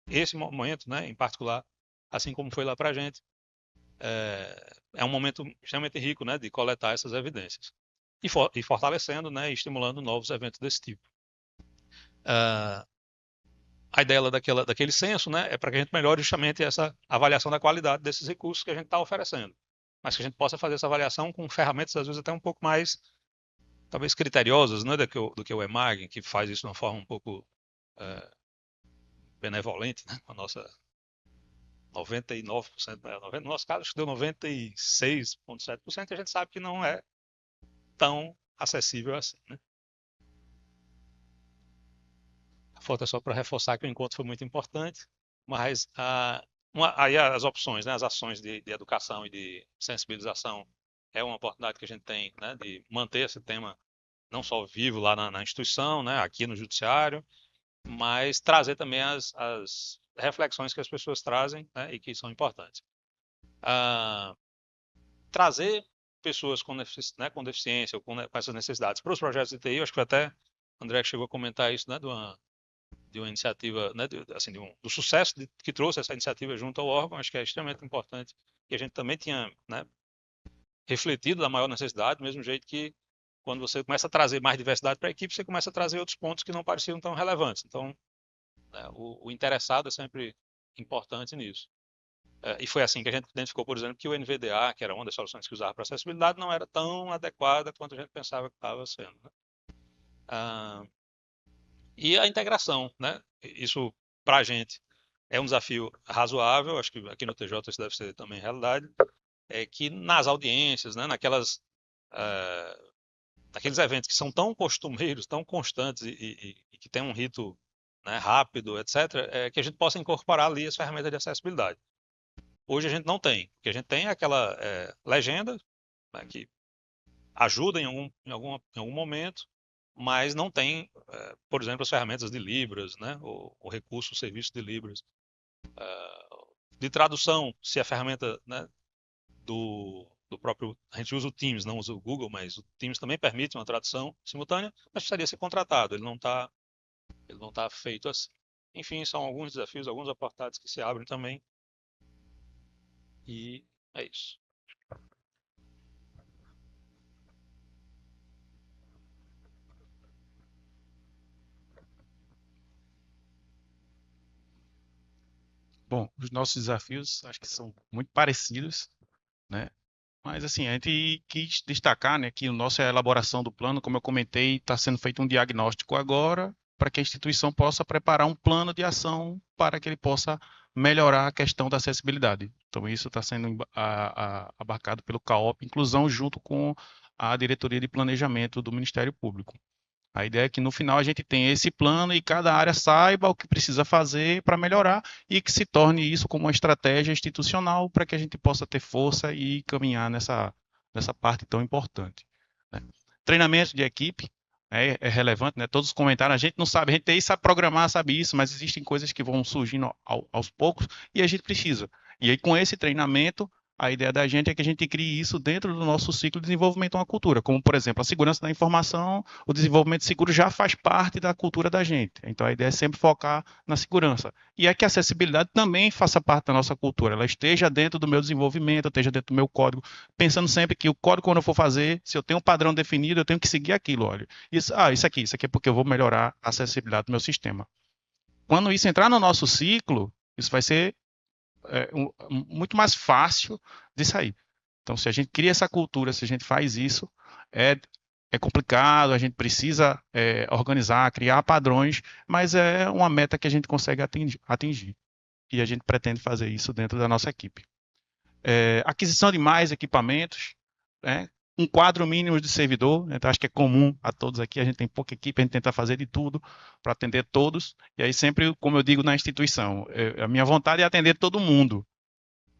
esse momento, né, em particular, assim como foi lá para a gente, é um momento extremamente rico, né, de coletar essas evidências e fortalecendo, né, e estimulando novos eventos desse tipo. A ideia daquele censo, né, é para que a gente melhore justamente essa avaliação da qualidade desses recursos que a gente está oferecendo, mas que a gente possa fazer essa avaliação com ferramentas, às vezes, até um pouco mais, talvez, criteriosas, né, do que o EMAG, que faz isso de uma forma um pouco benevolente, né, com a nossa 99%, né, no nosso caso, acho que deu 96,7%, e a gente sabe que não é tão acessível assim, né? A foto é só para reforçar que o encontro foi muito importante, mas aí as opções, né, as ações de educação e de sensibilização é uma oportunidade que a gente tem, né, de manter esse tema não só vivo lá na instituição, né, aqui no judiciário, mas trazer também as reflexões que as pessoas trazem, né, e que são importantes. Trazer pessoas com deficiência ou com essas necessidades para os projetos de TI, eu acho que até o André chegou a comentar isso, né, de uma iniciativa, né, do sucesso que trouxe essa iniciativa junto ao órgão, acho que é extremamente importante, e a gente também tinha, né, refletido da maior necessidade, do mesmo jeito que quando você começa a trazer mais diversidade para a equipe, você começa a trazer outros pontos que não pareciam tão relevantes. Então, né, o interessado é sempre importante nisso. E foi assim que a gente identificou, por exemplo, que o NVDA, que era uma das soluções que usava para acessibilidade, não era tão adequada quanto a gente pensava que estava sendo, né? E a integração, né? Isso, para a gente, é um desafio razoável, acho que aqui no TJ isso deve ser também realidade, é que nas audiências, né, naqueles eventos que são tão costumeiros, tão constantes e que tem um rito, né, rápido, etc., que a gente possa incorporar ali as ferramentas de acessibilidade. Hoje a gente não tem, porque a gente tem aquela legenda, né, que ajuda em algum momento, mas não tem, por exemplo, as ferramentas de Libras, né, o recurso, o serviço de Libras. De tradução, se a ferramenta, né, do próprio, a gente usa o Teams, não usa o Google, mas o Teams também permite uma tradução simultânea, mas precisaria ser contratado, ele não tá feito assim. Enfim, são alguns desafios, alguns apartados que se abrem também, e é isso. Bom, os nossos desafios acho que são muito parecidos, né? Mas assim, a gente quis destacar, né, que a nossa elaboração do plano, como eu comentei, está sendo feito um diagnóstico agora para que a instituição possa preparar um plano de ação para que ele possa melhorar a questão da acessibilidade. Então isso está sendo abarcado pelo CAOP Inclusão junto com a Diretoria de Planejamento do Ministério Público. A ideia é que no final a gente tenha esse plano e cada área saiba o que precisa fazer para melhorar e que se torne isso como uma estratégia institucional para que a gente possa ter força e caminhar nessa parte tão importante, né? Treinamento de equipe é relevante, né? Todos comentaram, a gente não sabe, a gente sabe programar, sabe isso, mas existem coisas que vão surgindo aos poucos e a gente precisa. E aí com esse treinamento, a ideia da gente é que a gente crie isso dentro do nosso ciclo de desenvolvimento de uma cultura, como, por exemplo, a segurança da informação, o desenvolvimento seguro já faz parte da cultura da gente. Então, a ideia é sempre focar na segurança. E é que a acessibilidade também faça parte da nossa cultura, ela esteja dentro do meu desenvolvimento, esteja dentro do meu código, pensando sempre que o código, quando eu for fazer, se eu tenho um padrão definido, eu tenho que seguir aquilo, olha. Isso aqui é porque eu vou melhorar a acessibilidade do meu sistema. Quando isso entrar no nosso ciclo, isso vai ser muito mais fácil de sair. Então, se a gente cria essa cultura, se a gente faz isso, é complicado, a gente precisa organizar, criar padrões, mas é uma meta que a gente consegue atingir. E a gente pretende fazer isso dentro da nossa equipe. Aquisição de mais equipamentos, né? Um quadro mínimo de servidor, então acho que é comum a todos aqui, a gente tem pouca equipe, a gente tenta fazer de tudo para atender todos, e aí sempre, como eu digo na instituição, a minha vontade é atender todo mundo,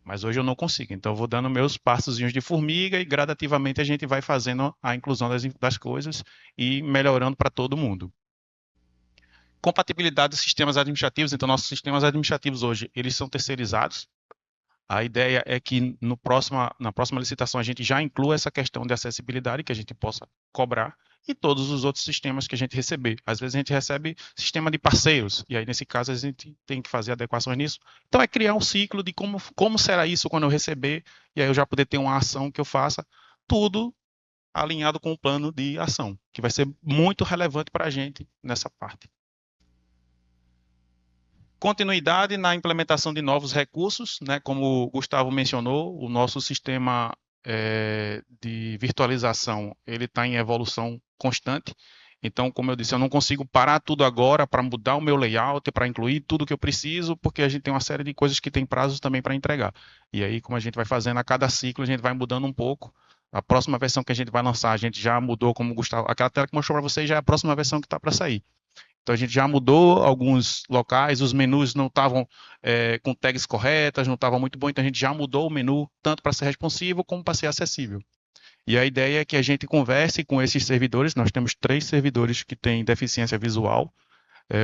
mas hoje eu não consigo, então eu vou dando meus passozinhos de formiga e gradativamente a gente vai fazendo a inclusão das coisas e melhorando para todo mundo. Compatibilidade dos sistemas administrativos, então nossos sistemas administrativos hoje, eles são terceirizados. A ideia é que na próxima licitação a gente já inclua essa questão de acessibilidade, que a gente possa cobrar, e todos os outros sistemas que a gente receber. Às vezes a gente recebe sistema de parceiros, e aí nesse caso a gente tem que fazer adequações nisso. Então é criar um ciclo de como será isso quando eu receber, e aí eu já poder ter uma ação que eu faça, tudo alinhado com o plano de ação, que vai ser muito relevante para a gente nessa parte. Continuidade na implementação de novos recursos, né? Como o Gustavo mencionou, o nosso sistema de virtualização ele está em evolução constante. Então, como eu disse, eu não consigo parar tudo agora para mudar o meu layout, para incluir tudo que eu preciso, porque a gente tem uma série de coisas que tem prazos também para entregar. E aí, como a gente vai fazendo a cada ciclo, a gente vai mudando um pouco. A próxima versão que a gente vai lançar, a gente já mudou, como o Gustavo, aquela tela que mostrou para vocês já é a próxima versão que está para sair. Então a gente já mudou alguns locais, os menus não estavam com tags corretas, não estavam muito bom, então a gente já mudou o menu tanto para ser responsivo como para ser acessível. E a ideia é que a gente converse com esses servidores, nós temos 3 servidores que têm deficiência visual,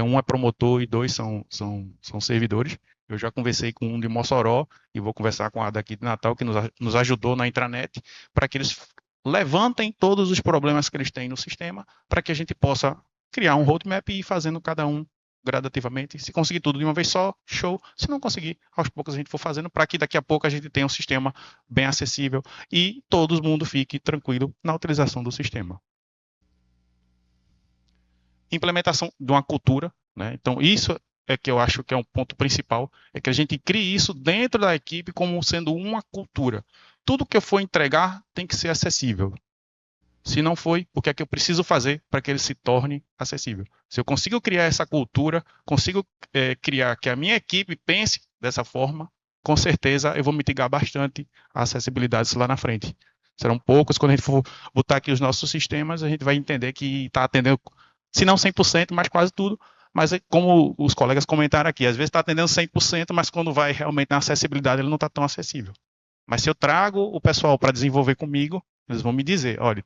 um é promotor e 2 são servidores. Eu já conversei com um de Mossoró e vou conversar com a daqui de Natal, que nos ajudou na intranet, para que eles levantem todos os problemas que eles têm no sistema, para que a gente possa criar um roadmap e ir fazendo cada um gradativamente. Se conseguir tudo de uma vez só, show. Se não conseguir, aos poucos a gente for fazendo para que daqui a pouco a gente tenha um sistema bem acessível e todo mundo fique tranquilo na utilização do sistema. implementação de uma cultura, né? Então, isso é que eu acho que é um ponto principal, é que a gente crie isso dentro da equipe como sendo uma cultura. Tudo que eu for entregar tem que ser acessível. Se não foi, o que é que eu preciso fazer para que ele se torne acessível? Se eu consigo criar essa cultura, consigo criar que a minha equipe pense dessa forma, com certeza eu vou mitigar bastante a acessibilidade lá na frente. Serão poucos, quando a gente for botar aqui os nossos sistemas, a gente vai entender que está atendendo, se não 100%, mas quase tudo. Mas como os colegas comentaram aqui, às vezes está atendendo 100%, mas quando vai realmente na acessibilidade, ele não está tão acessível. Mas se eu trago o pessoal para desenvolver comigo, eles vão me dizer, olha,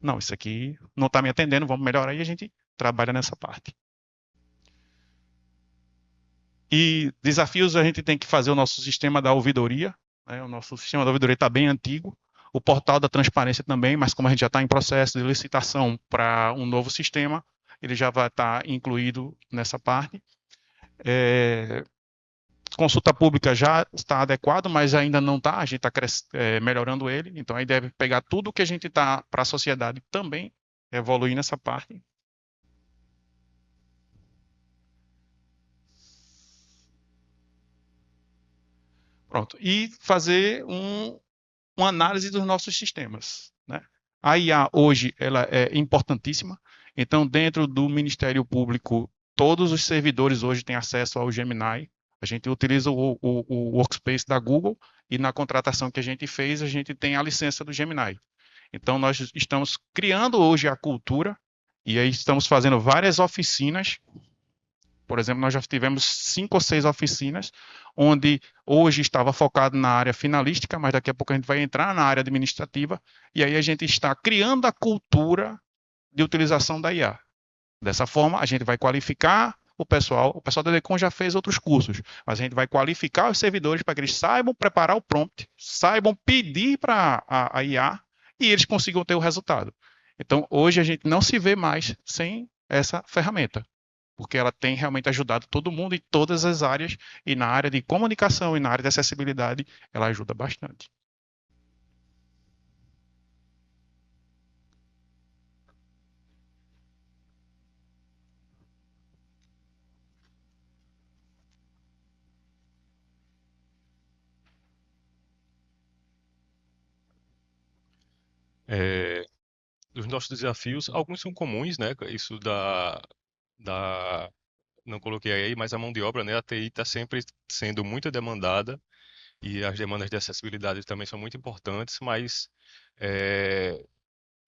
não, isso aqui não está me atendendo, vamos melhorar e a gente trabalha nessa parte. E desafios, a gente tem que fazer o nosso sistema da ouvidoria, né? O nosso sistema da ouvidoria está bem antigo, o portal da transparência também, mas como a gente já está em processo de licitação para um novo sistema, ele já vai estar incluído nessa parte. Consulta pública já está adequado, mas ainda não está, a gente está melhorando ele, então aí deve pegar tudo que a gente está para a sociedade também, evoluir nessa parte. Pronto, e fazer uma análise dos nossos sistemas, né? A IA hoje ela é importantíssima, então dentro do Ministério Público, todos os servidores hoje têm acesso ao Gemini. A gente utiliza o Workspace da Google e na contratação que a gente fez, a gente tem a licença do Gemini. Então, nós estamos criando hoje a cultura e aí estamos fazendo várias oficinas. Por exemplo, nós já tivemos 5 ou 6 oficinas, onde hoje estava focado na área finalística, mas daqui a pouco a gente vai entrar na área administrativa, e aí a gente está criando a cultura de utilização da IA. Dessa forma, a gente vai qualificar o pessoal da DECOM já fez outros cursos, mas a gente vai qualificar os servidores para que eles saibam preparar o prompt, saibam pedir para a IA e eles consigam ter o resultado. Então, hoje a gente não se vê mais sem essa ferramenta, porque ela tem realmente ajudado todo mundo em todas as áreas, e na área de comunicação e na área de acessibilidade, ela ajuda bastante. Dos nossos desafios, alguns são comuns, né? Isso não coloquei aí, mas a mão de obra, né? A TI está sempre sendo muito demandada e as demandas de acessibilidade também são muito importantes, mas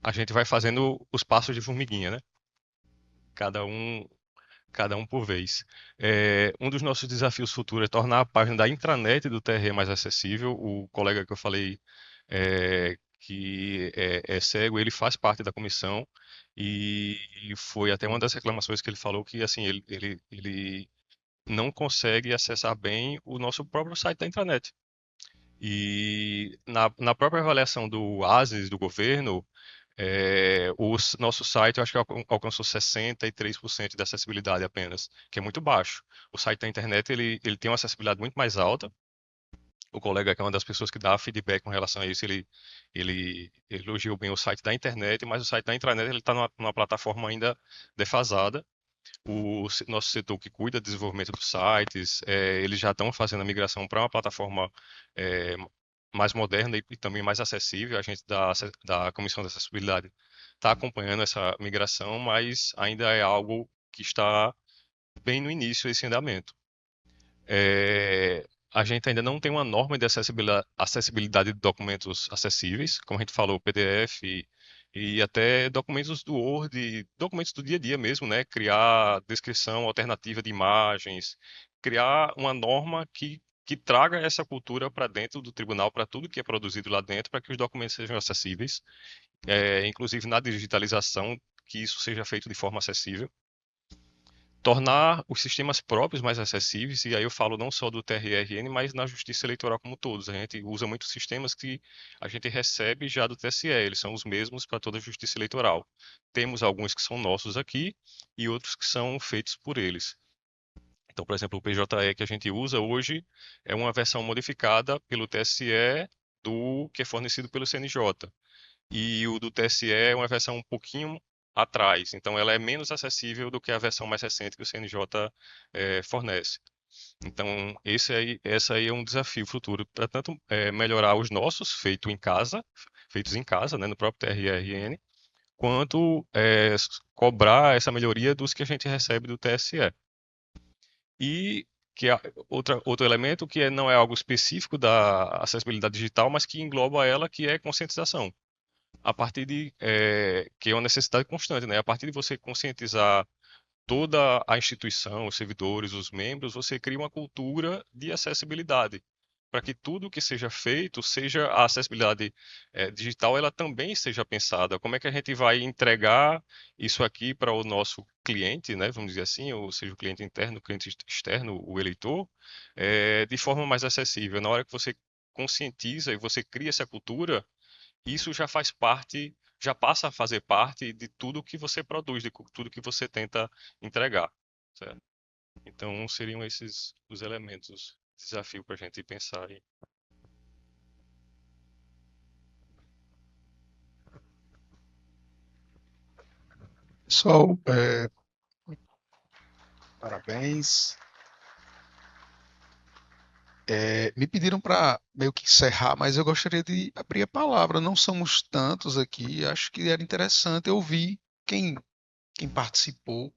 a gente vai fazendo os passos de formiguinha, né? Cada um por vez. Um dos nossos desafios futuros é tornar a página da intranet do TRE mais acessível. O colega que eu falei que é cego, ele faz parte da comissão e foi até uma das reclamações que ele falou que assim ele não consegue acessar bem o nosso próprio site da intranet. E na própria avaliação do ASES do governo, o nosso site eu acho que alcançou 63% de acessibilidade apenas, que é muito baixo. O site da internet ele tem uma acessibilidade muito mais alta. O colega, que é uma das pessoas que dá feedback com relação a isso, ele elogiou bem o site da internet, mas o site da intranet ele está numa plataforma ainda defasada. O nosso setor que cuida do desenvolvimento dos sites, eles já estão fazendo a migração para uma plataforma mais moderna e também mais acessível. A gente da Comissão de Acessibilidade está acompanhando essa migração, mas ainda é algo que está bem no início desse andamento. A gente ainda não tem uma norma de acessibilidade de documentos acessíveis, como a gente falou, PDF e até documentos do Word, documentos do dia a dia mesmo, né? Criar descrição alternativa de imagens, criar uma norma que traga essa cultura para dentro do tribunal, para tudo que é produzido lá dentro, para que os documentos sejam acessíveis, inclusive na digitalização, que isso seja feito de forma acessível. Tornar os sistemas próprios mais acessíveis, e aí eu falo não só do TRE-RN, mas na justiça eleitoral como todos. A gente usa muitos sistemas que a gente recebe já do TSE, eles são os mesmos para toda a justiça eleitoral. Temos alguns que são nossos aqui e outros que são feitos por eles. Então, por exemplo, o PJE que a gente usa hoje é uma versão modificada pelo TSE que é fornecido pelo CNJ. E o do TSE é uma versão um pouquinho atrás. Então, ela é menos acessível do que a versão mais recente que o CNJ fornece. Então, esse aí é um desafio futuro para tanto melhorar os nossos feitos em casa, né, no próprio TRRN, quanto cobrar essa melhoria dos que a gente recebe do TSE. E que é outro elemento que não é algo específico da acessibilidade digital, mas que engloba ela, que é conscientização. A partir de que é uma necessidade constante, né? A partir de você conscientizar toda a instituição, os servidores, os membros, você cria uma cultura de acessibilidade, para que tudo que seja feito, seja a acessibilidade digital, ela também seja pensada. Como é que a gente vai entregar isso aqui para o nosso cliente, né, vamos dizer assim, ou seja, o cliente interno, o cliente externo, o eleitor, de forma mais acessível. Na hora que você conscientiza e você cria essa cultura, isso já faz parte, já passa a fazer parte de tudo que você produz, de tudo que você tenta entregar, certo? Então, seriam esses os elementos, desafio para a gente pensar aí. Pessoal, parabéns. Me pediram para meio que encerrar, mas eu gostaria de abrir a palavra. Não somos tantos aqui, acho que era interessante ouvir quem participou.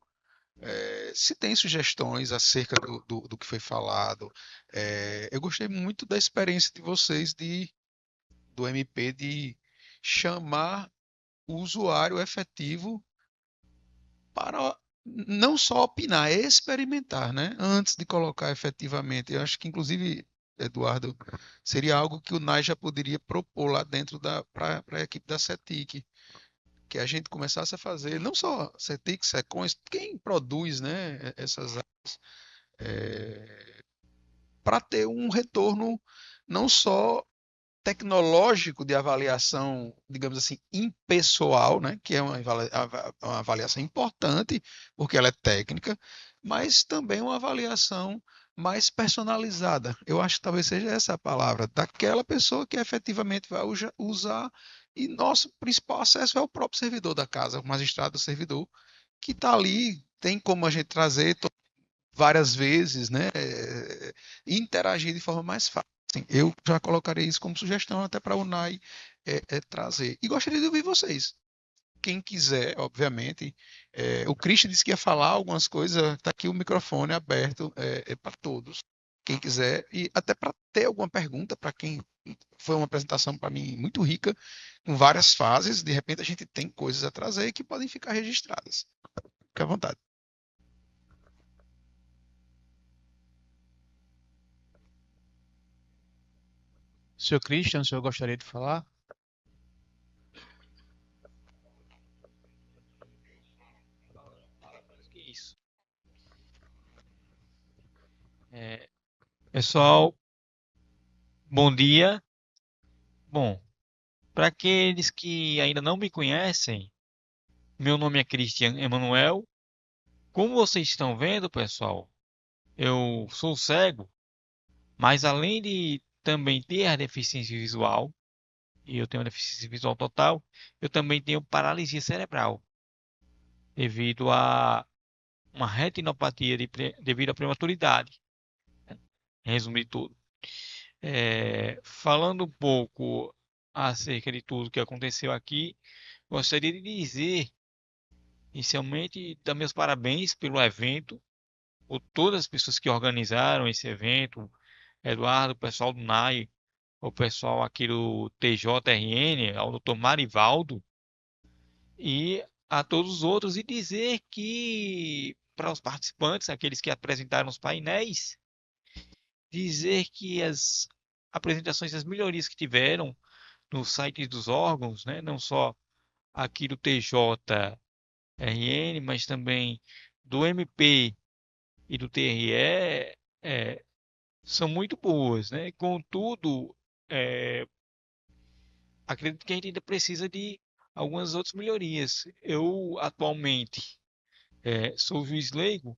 Se tem sugestões acerca do que foi falado. Eu gostei muito da experiência de vocês do MP de chamar o usuário efetivo para não só opinar, é experimentar, né? Antes de colocar efetivamente. Eu acho que, inclusive, Eduardo, seria algo que o NAI já poderia propor lá dentro para a equipe da CETIC, que a gente começasse a fazer, não só CETIC, SECONS, quem produz, né, essas áreas, para ter um retorno não só tecnológico de avaliação, digamos assim, impessoal, né, que é uma avaliação importante, porque ela é técnica, mas também uma avaliação mais personalizada. Eu acho que talvez seja essa a palavra, daquela pessoa que efetivamente vai usar, e nosso principal acesso é o próprio servidor da casa, o magistrado, o servidor, que está ali, tem como a gente trazer várias vezes, né, interagir de forma mais fácil. Assim, eu já colocarei isso como sugestão até para a UNAI trazer. E gostaria de ouvir vocês. Quem quiser, obviamente. O Christian disse que ia falar algumas coisas, está aqui o microfone aberto para todos. Quem quiser, e até para ter alguma pergunta para quem foi uma apresentação para mim muito rica, com várias fases. De repente a gente tem coisas a trazer que podem ficar registradas. Fique à vontade. Senhor Christian, o senhor gostaria de falar? Isso. Pessoal, bom dia. Bom, para aqueles que ainda não me conhecem, meu nome é Christian Emanuel. Como vocês estão vendo, pessoal, eu sou cego, mas além de também ter a deficiência visual, e eu tenho deficiência visual total, eu também tenho paralisia cerebral, devido a uma retinopatia devido à prematuridade. Em resumo de tudo. Falando um pouco acerca de tudo que aconteceu aqui, gostaria de dizer, inicialmente, dar meus parabéns pelo evento, por todas as pessoas que organizaram esse evento, Eduardo, o pessoal do NAI, o pessoal aqui do TJRN, ao Dr. Marivaldo, e a todos os outros, e dizer que, para os participantes, aqueles que apresentaram os painéis, dizer que as apresentações, as melhorias que tiveram no site dos órgãos, né, não só aqui do TJRN, mas também do MP e do TRE, são muito boas, né? Contudo, acredito que a gente ainda precisa de algumas outras melhorias. Eu, atualmente, sou juiz leigo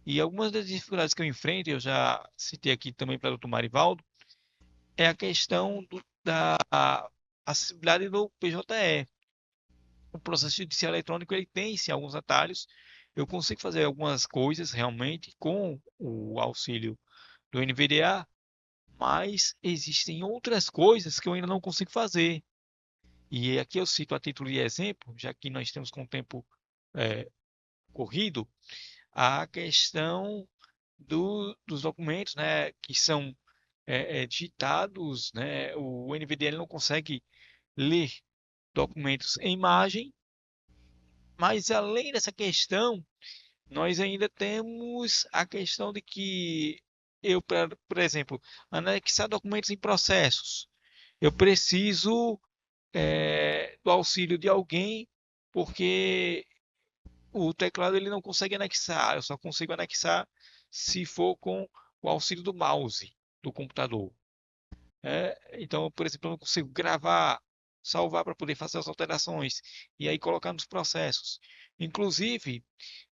e algumas das dificuldades que eu enfrento, eu já citei aqui também para o Dr. Marivaldo, é a questão da acessibilidade do PJE. o processo judicial eletrônico ele tem sim alguns atalhos. Eu consigo fazer algumas coisas realmente com o auxílio do NVDA, mas existem outras coisas que eu ainda não consigo fazer. E aqui eu cito a título de exemplo, já que nós temos com o tempo corrido, a questão dos documentos, né, que são digitados, né, o NVDA não consegue ler documentos em imagem, mas além dessa questão, nós ainda temos a questão de que eu, por exemplo, anexar documentos em processos, eu preciso do auxílio de alguém, porque o teclado ele não consegue anexar, eu só consigo anexar se for com o auxílio do mouse do computador. Então, por exemplo, eu não consigo gravar, salvar para poder fazer as alterações e aí colocar nos processos. Inclusive,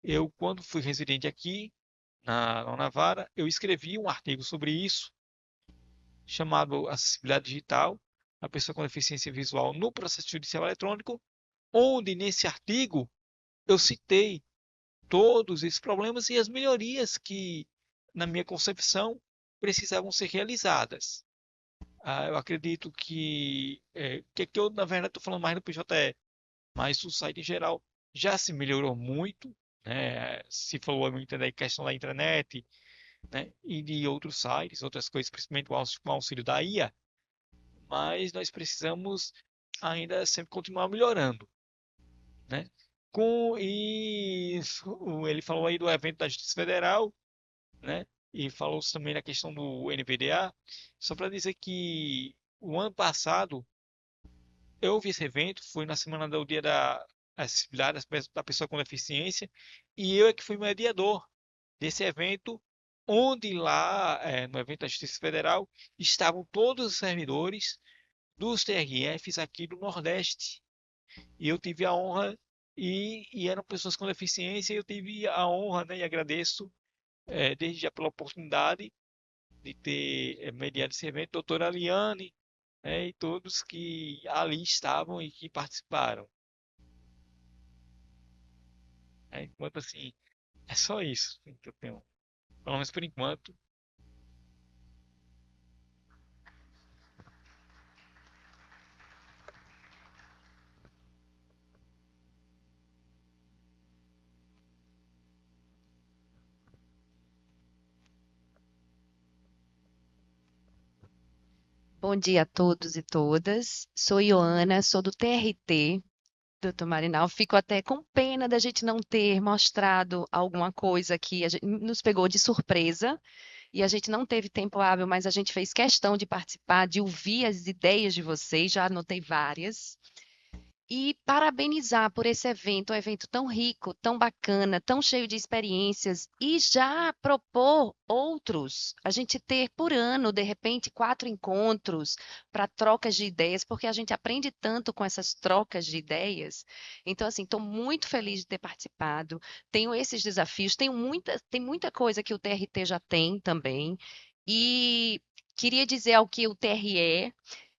eu quando fui residente aqui na Navarra, eu escrevi um artigo sobre isso, chamado Acessibilidade Digital, a pessoa com deficiência visual no processo judicial eletrônico, onde nesse artigo eu citei todos esses problemas e as melhorias que, na minha concepção, precisavam ser realizadas. Eu acredito que eu, na verdade, estou falando mais do PJE, mas o site em geral já se melhorou muito, né? Se falou muito da questão da internet, né? E de outros sites, outras coisas, principalmente com o auxílio da IA, mas nós precisamos ainda sempre continuar melhorando, né? Ele falou aí do evento da Justiça Federal, né? E falou também na questão do NVDA. Só para dizer que o ano passado eu vi esse evento, foi na semana do Dia da Acessibilidade da Pessoa com Deficiência, e eu é que fui mediador desse evento, onde lá, no evento da Justiça Federal, estavam todos os servidores dos TRFs aqui do Nordeste. E eu tive a honra, e eram pessoas com deficiência, e eu tive a honra, né, e agradeço desde já pela oportunidade de ter mediado esse evento, doutora Aliane, e todos que ali estavam e que participaram. Enquanto assim, é só isso que eu tenho, pelo menos por enquanto. Bom dia a todos e todas. Sou Ioana, sou do TRT, doutor Marinal. Fico até com pena da gente não ter mostrado alguma coisa que nos pegou de surpresa e a gente não teve tempo hábil, mas a gente fez questão de participar, de ouvir as ideias de vocês, já anotei várias. E parabenizar por esse evento, um evento tão rico, tão bacana, tão cheio de experiências, e já propor outros, a gente ter por ano, de repente, 4 encontros para trocas de ideias, porque a gente aprende tanto com essas trocas de ideias. Então, assim, estou muito feliz de ter participado, tenho esses desafios, tem muita coisa que o TRT já tem também, e queria dizer ao que o TRE,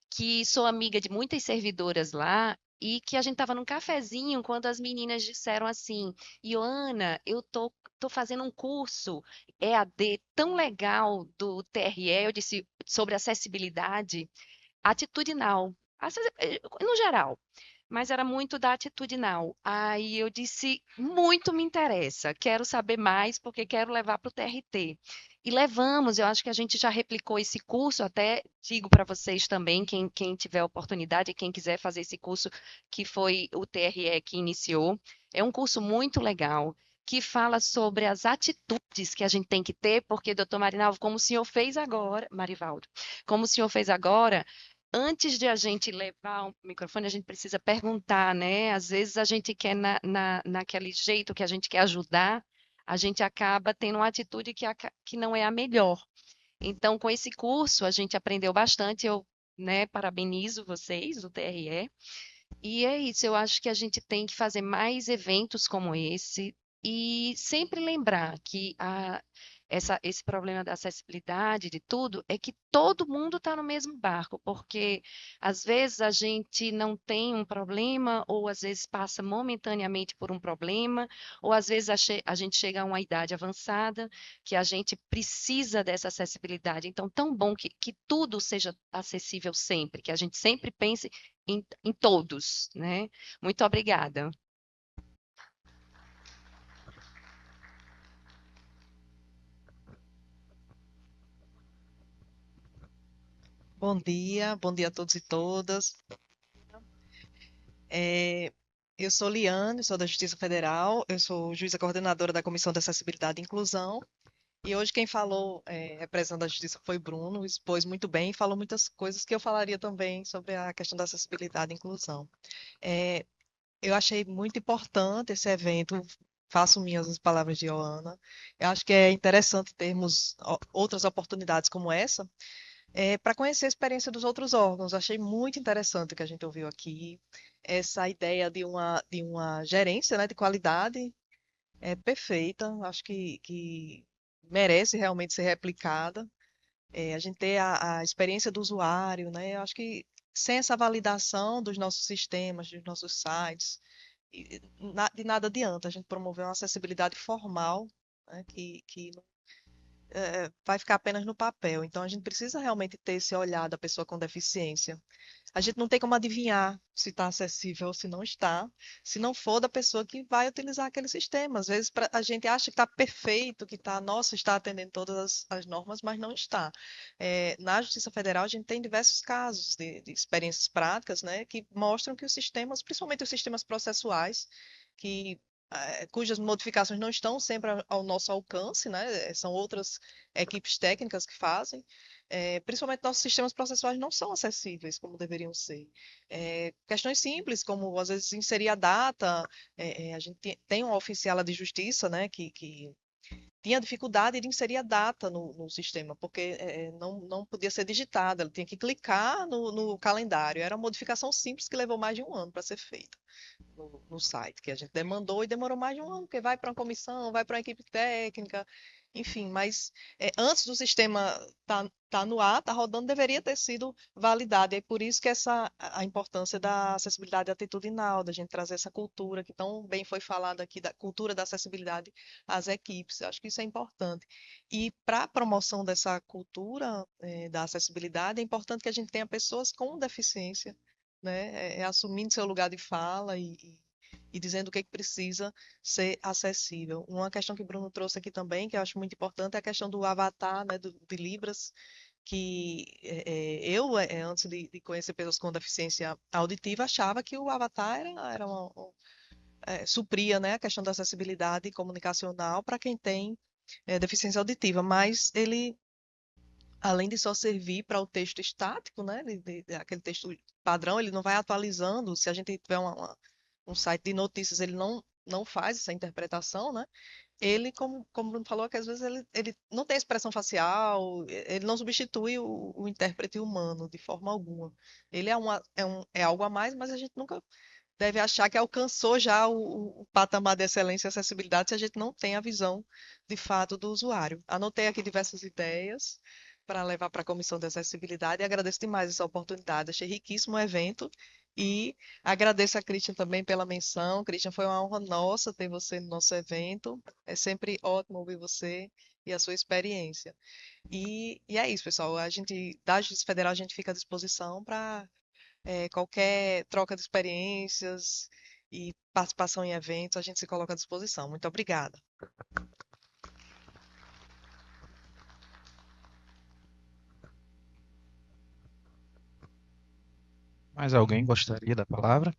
que sou amiga de muitas servidoras lá e que a gente estava num cafezinho quando as meninas disseram assim: Ioana, eu tô fazendo um curso EAD tão legal do TRE, eu disse sobre acessibilidade atitudinal, no geral, mas era muito da atitudinal. Aí eu disse, muito me interessa, quero saber mais porque quero levar para o TRT. E levamos, eu acho que a gente já replicou esse curso, até digo para vocês também, quem tiver oportunidade, quem quiser fazer esse curso, que foi o TRE que iniciou. É um curso muito legal, que fala sobre as atitudes que a gente tem que ter, porque, doutor Marinalvo, como o senhor fez agora, Marivaldo, como o senhor fez agora, antes de a gente levar o microfone, a gente precisa perguntar, né? Às vezes a gente quer, naquele jeito que a gente quer ajudar, a gente acaba tendo uma atitude que não é a melhor. Então, com esse curso, a gente aprendeu bastante. Eu, né, parabenizo vocês, o TRE. E é isso, eu acho que a gente tem que fazer mais eventos como esse e sempre lembrar que esse problema da acessibilidade de tudo é que todo mundo está no mesmo barco, porque às vezes a gente não tem um problema, ou às vezes passa momentaneamente por um problema, ou às vezes a gente chega a uma idade avançada que a gente precisa dessa acessibilidade. Então, tão bom que tudo seja acessível sempre, que a gente sempre pense em todos, né? Muito obrigada. Bom dia a todos e todas. Eu sou Liane, sou da Justiça Federal, eu sou juíza coordenadora da Comissão de Acessibilidade e Inclusão, e hoje quem falou, representando a Justiça, foi Bruno, expôs muito bem e falou muitas coisas que eu falaria também sobre a questão da acessibilidade e inclusão. É, eu achei muito importante esse evento, faço minhas as palavras de Joana, eu acho que é interessante termos outras oportunidades como essa, para conhecer a experiência dos outros órgãos. Achei muito interessante o que a gente ouviu aqui. Essa ideia de uma gerência, né, de qualidade é perfeita. Acho que merece realmente ser replicada. A gente ter a experiência do usuário, né? Eu acho que sem essa validação dos nossos sistemas, dos nossos sites, de nada adianta a gente promover uma acessibilidade formal, né, que vai ficar apenas no papel. Então, a gente precisa realmente ter esse olhar da pessoa com deficiência. A gente não tem como adivinhar se está acessível ou se não está, se não for da pessoa que vai utilizar aquele sistema. Às vezes, a gente acha que está perfeito, que está, nossa, está atendendo todas as normas, mas não está. Na Justiça Federal, a gente tem diversos casos de experiências práticas, né, que mostram que os sistemas, principalmente os sistemas processuais, que cujas modificações não estão sempre ao nosso alcance, né? São outras equipes técnicas que fazem. Principalmente nossos sistemas processuais não são acessíveis como deveriam ser. Questões simples, como às vezes inserir a data, a gente tem uma oficiala de justiça, né, que tinha dificuldade de inserir a data no sistema, porque não podia ser digitada, ela tinha que clicar no calendário. Era uma modificação simples que levou mais de um ano para ser feita no site, que a gente demandou e demorou mais de um ano, porque vai para uma comissão, vai para uma equipe técnica, enfim, mas antes do sistema tá no ar, tá rodando, deveria ter sido validado. E é por isso que a importância da acessibilidade atitudinal, da gente trazer essa cultura que tão bem foi falada aqui, da cultura da acessibilidade às equipes. Eu acho que isso é importante. E para a promoção dessa cultura da acessibilidade, é importante que a gente tenha pessoas com deficiência, né, assumindo seu lugar de fala e dizendo o que precisa ser acessível. Uma questão que o Bruno trouxe aqui também, que eu acho muito importante, é a questão do avatar, né, de Libras, que eu, antes de conhecer pessoas com deficiência auditiva, achava que o avatar supria, né, a questão da acessibilidade comunicacional para quem tem deficiência auditiva, mas ele, além de só servir para o texto estático, né, aquele texto padrão, ele não vai atualizando. Se a gente tiver um site de notícias, ele não faz essa interpretação, né? Ele, como o Bruno falou, que às vezes ele não tem expressão facial, ele não substitui o intérprete humano de forma alguma. Ele é algo a mais, mas a gente nunca deve achar que alcançou já o patamar de excelência e acessibilidade se a gente não tem a visão de fato do usuário. Anotei aqui diversas ideias para levar para a Comissão de Acessibilidade e agradeço demais essa oportunidade. Achei riquíssimo o evento e agradeço a Christian também pela menção. Christian, foi uma honra nossa ter você no nosso evento. É sempre ótimo ouvir você e a sua experiência. E é isso, pessoal. Da Justiça Federal, a gente fica à disposição para qualquer troca de experiências e participação em eventos, a gente se coloca à disposição. Muito obrigada. Mais alguém gostaria da palavra?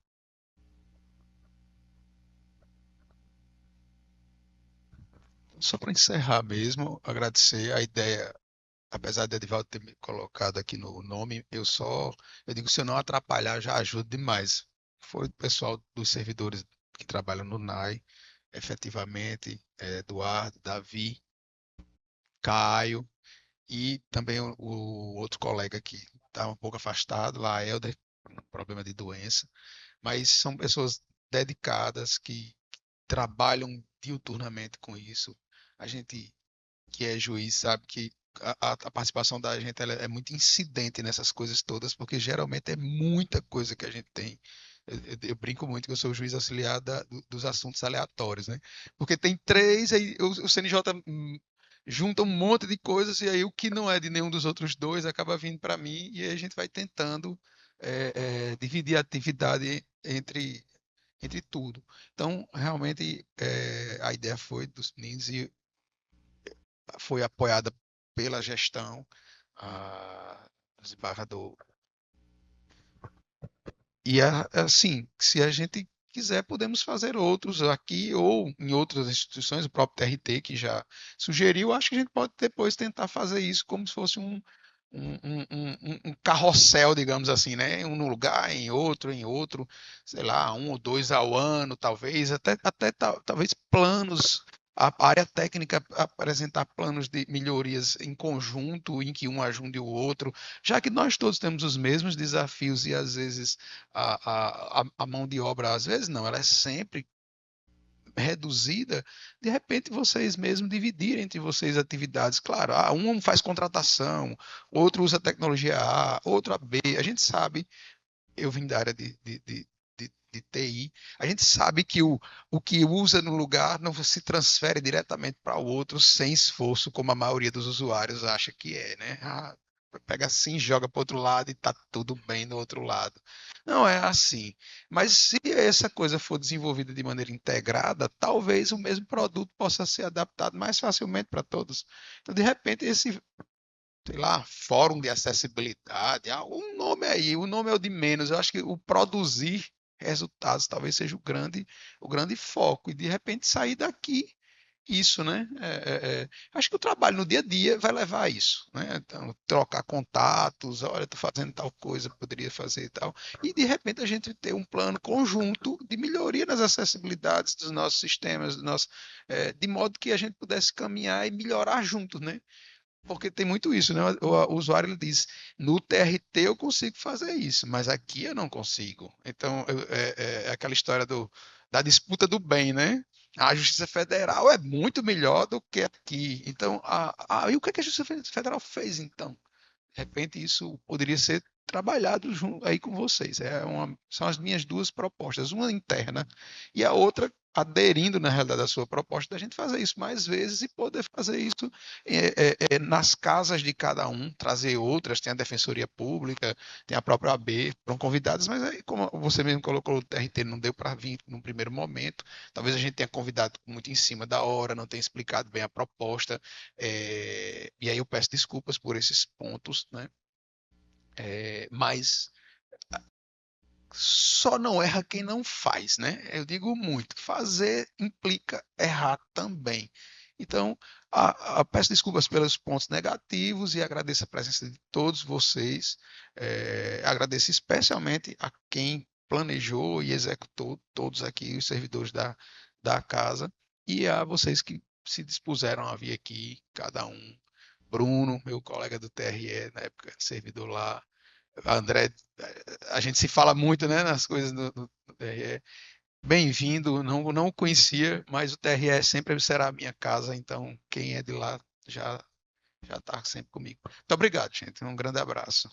Só para encerrar mesmo, agradecer a ideia, apesar de Edivaldo ter me colocado aqui no nome, eu digo, se eu não atrapalhar, já ajuda demais. Foi o pessoal dos servidores que trabalham no NAI, efetivamente, Eduardo, Davi, Caio, e também o outro colega que está um pouco afastado, lá, Helder, com um problema de doença, mas são pessoas dedicadas que trabalham diuturnamente com isso. A gente que é juiz sabe que a participação da gente ela é muito incidente nessas coisas todas, porque geralmente é muita coisa que a gente tem. Eu brinco muito que eu sou o juiz auxiliar dos assuntos aleatórios, né? Porque tem três, aí o CNJ junta um monte de coisas, e aí o que não é de nenhum dos outros dois acaba vindo para mim, e aí a gente vai tentando dividir a atividade entre tudo. Então, realmente, a ideia foi dos meninos e foi apoiada pela gestão, do desembargador. E assim, se a gente quiser, podemos fazer outros aqui ou em outras instituições, o próprio TRT que já sugeriu, acho que a gente pode depois tentar fazer isso como se fosse um carrossel, digamos assim, né? Um num lugar, em outro, sei lá, um ou dois ao ano, talvez, até talvez planos, a área técnica apresentar planos de melhorias em conjunto, em que um ajude o outro, já que nós todos temos os mesmos desafios e às vezes a mão de obra, às vezes não, ela é sempre reduzida, de repente vocês mesmos dividirem entre vocês atividades. Claro, um faz contratação, outro usa tecnologia A, outro a B. A gente sabe, eu vim da área de TI, a gente sabe que o que usa no lugar não se transfere diretamente para o outro sem esforço, como a maioria dos usuários acha que é, né? Pega assim, joga para o outro lado e tá tudo bem no outro lado. Não é assim. Mas se essa coisa for desenvolvida de maneira integrada, talvez o mesmo produto possa ser adaptado mais facilmente para todos. Então, de repente, esse, sei lá, fórum de acessibilidade, um nome aí, o nome é o de menos. Eu acho que o produzir resultados talvez seja o grande foco. E de repente sair daqui isso, né? Acho que o trabalho no dia a dia vai levar a isso, né? Então, trocar contatos, olha, estou fazendo tal coisa, poderia fazer e tal. E de repente a gente ter um plano conjunto de melhoria nas acessibilidades dos nossos sistemas, de modo que a gente pudesse caminhar e melhorar juntos, né? Porque tem muito isso, né? O usuário ele diz, no TRT eu consigo fazer isso, mas aqui eu não consigo. Então, é aquela história da disputa do bem, né? A Justiça Federal é muito melhor do que aqui. Então, e o que a Justiça Federal fez, então? De repente, isso poderia ser trabalhado junto aí com vocês. São as minhas duas propostas, uma interna e a outra aderindo, na realidade, à sua proposta, da gente fazer isso mais vezes e poder fazer isso nas casas de cada um, trazer outras, tem a Defensoria Pública, tem a própria AB, foram convidadas, mas aí, como você mesmo colocou, o TRT não deu para vir num primeiro momento, talvez a gente tenha convidado muito em cima da hora, não tenha explicado bem a proposta, e aí eu peço desculpas por esses pontos, né? Mas só não erra quem não faz, né? Eu digo muito, fazer implica errar também. Então, peço desculpas pelos pontos negativos e agradeço a presença de todos vocês. Agradeço especialmente a quem planejou e executou, todos aqui, os servidores da casa, e a vocês que se dispuseram a vir aqui, cada um. Bruno, meu colega do TRE, na época, servidor lá. André, a gente se fala muito, né, nas coisas do TRE. Bem-vindo, não o conhecia, mas o TRE sempre será a minha casa, então quem é de lá já está sempre comigo. Muito obrigado, gente. Um grande abraço.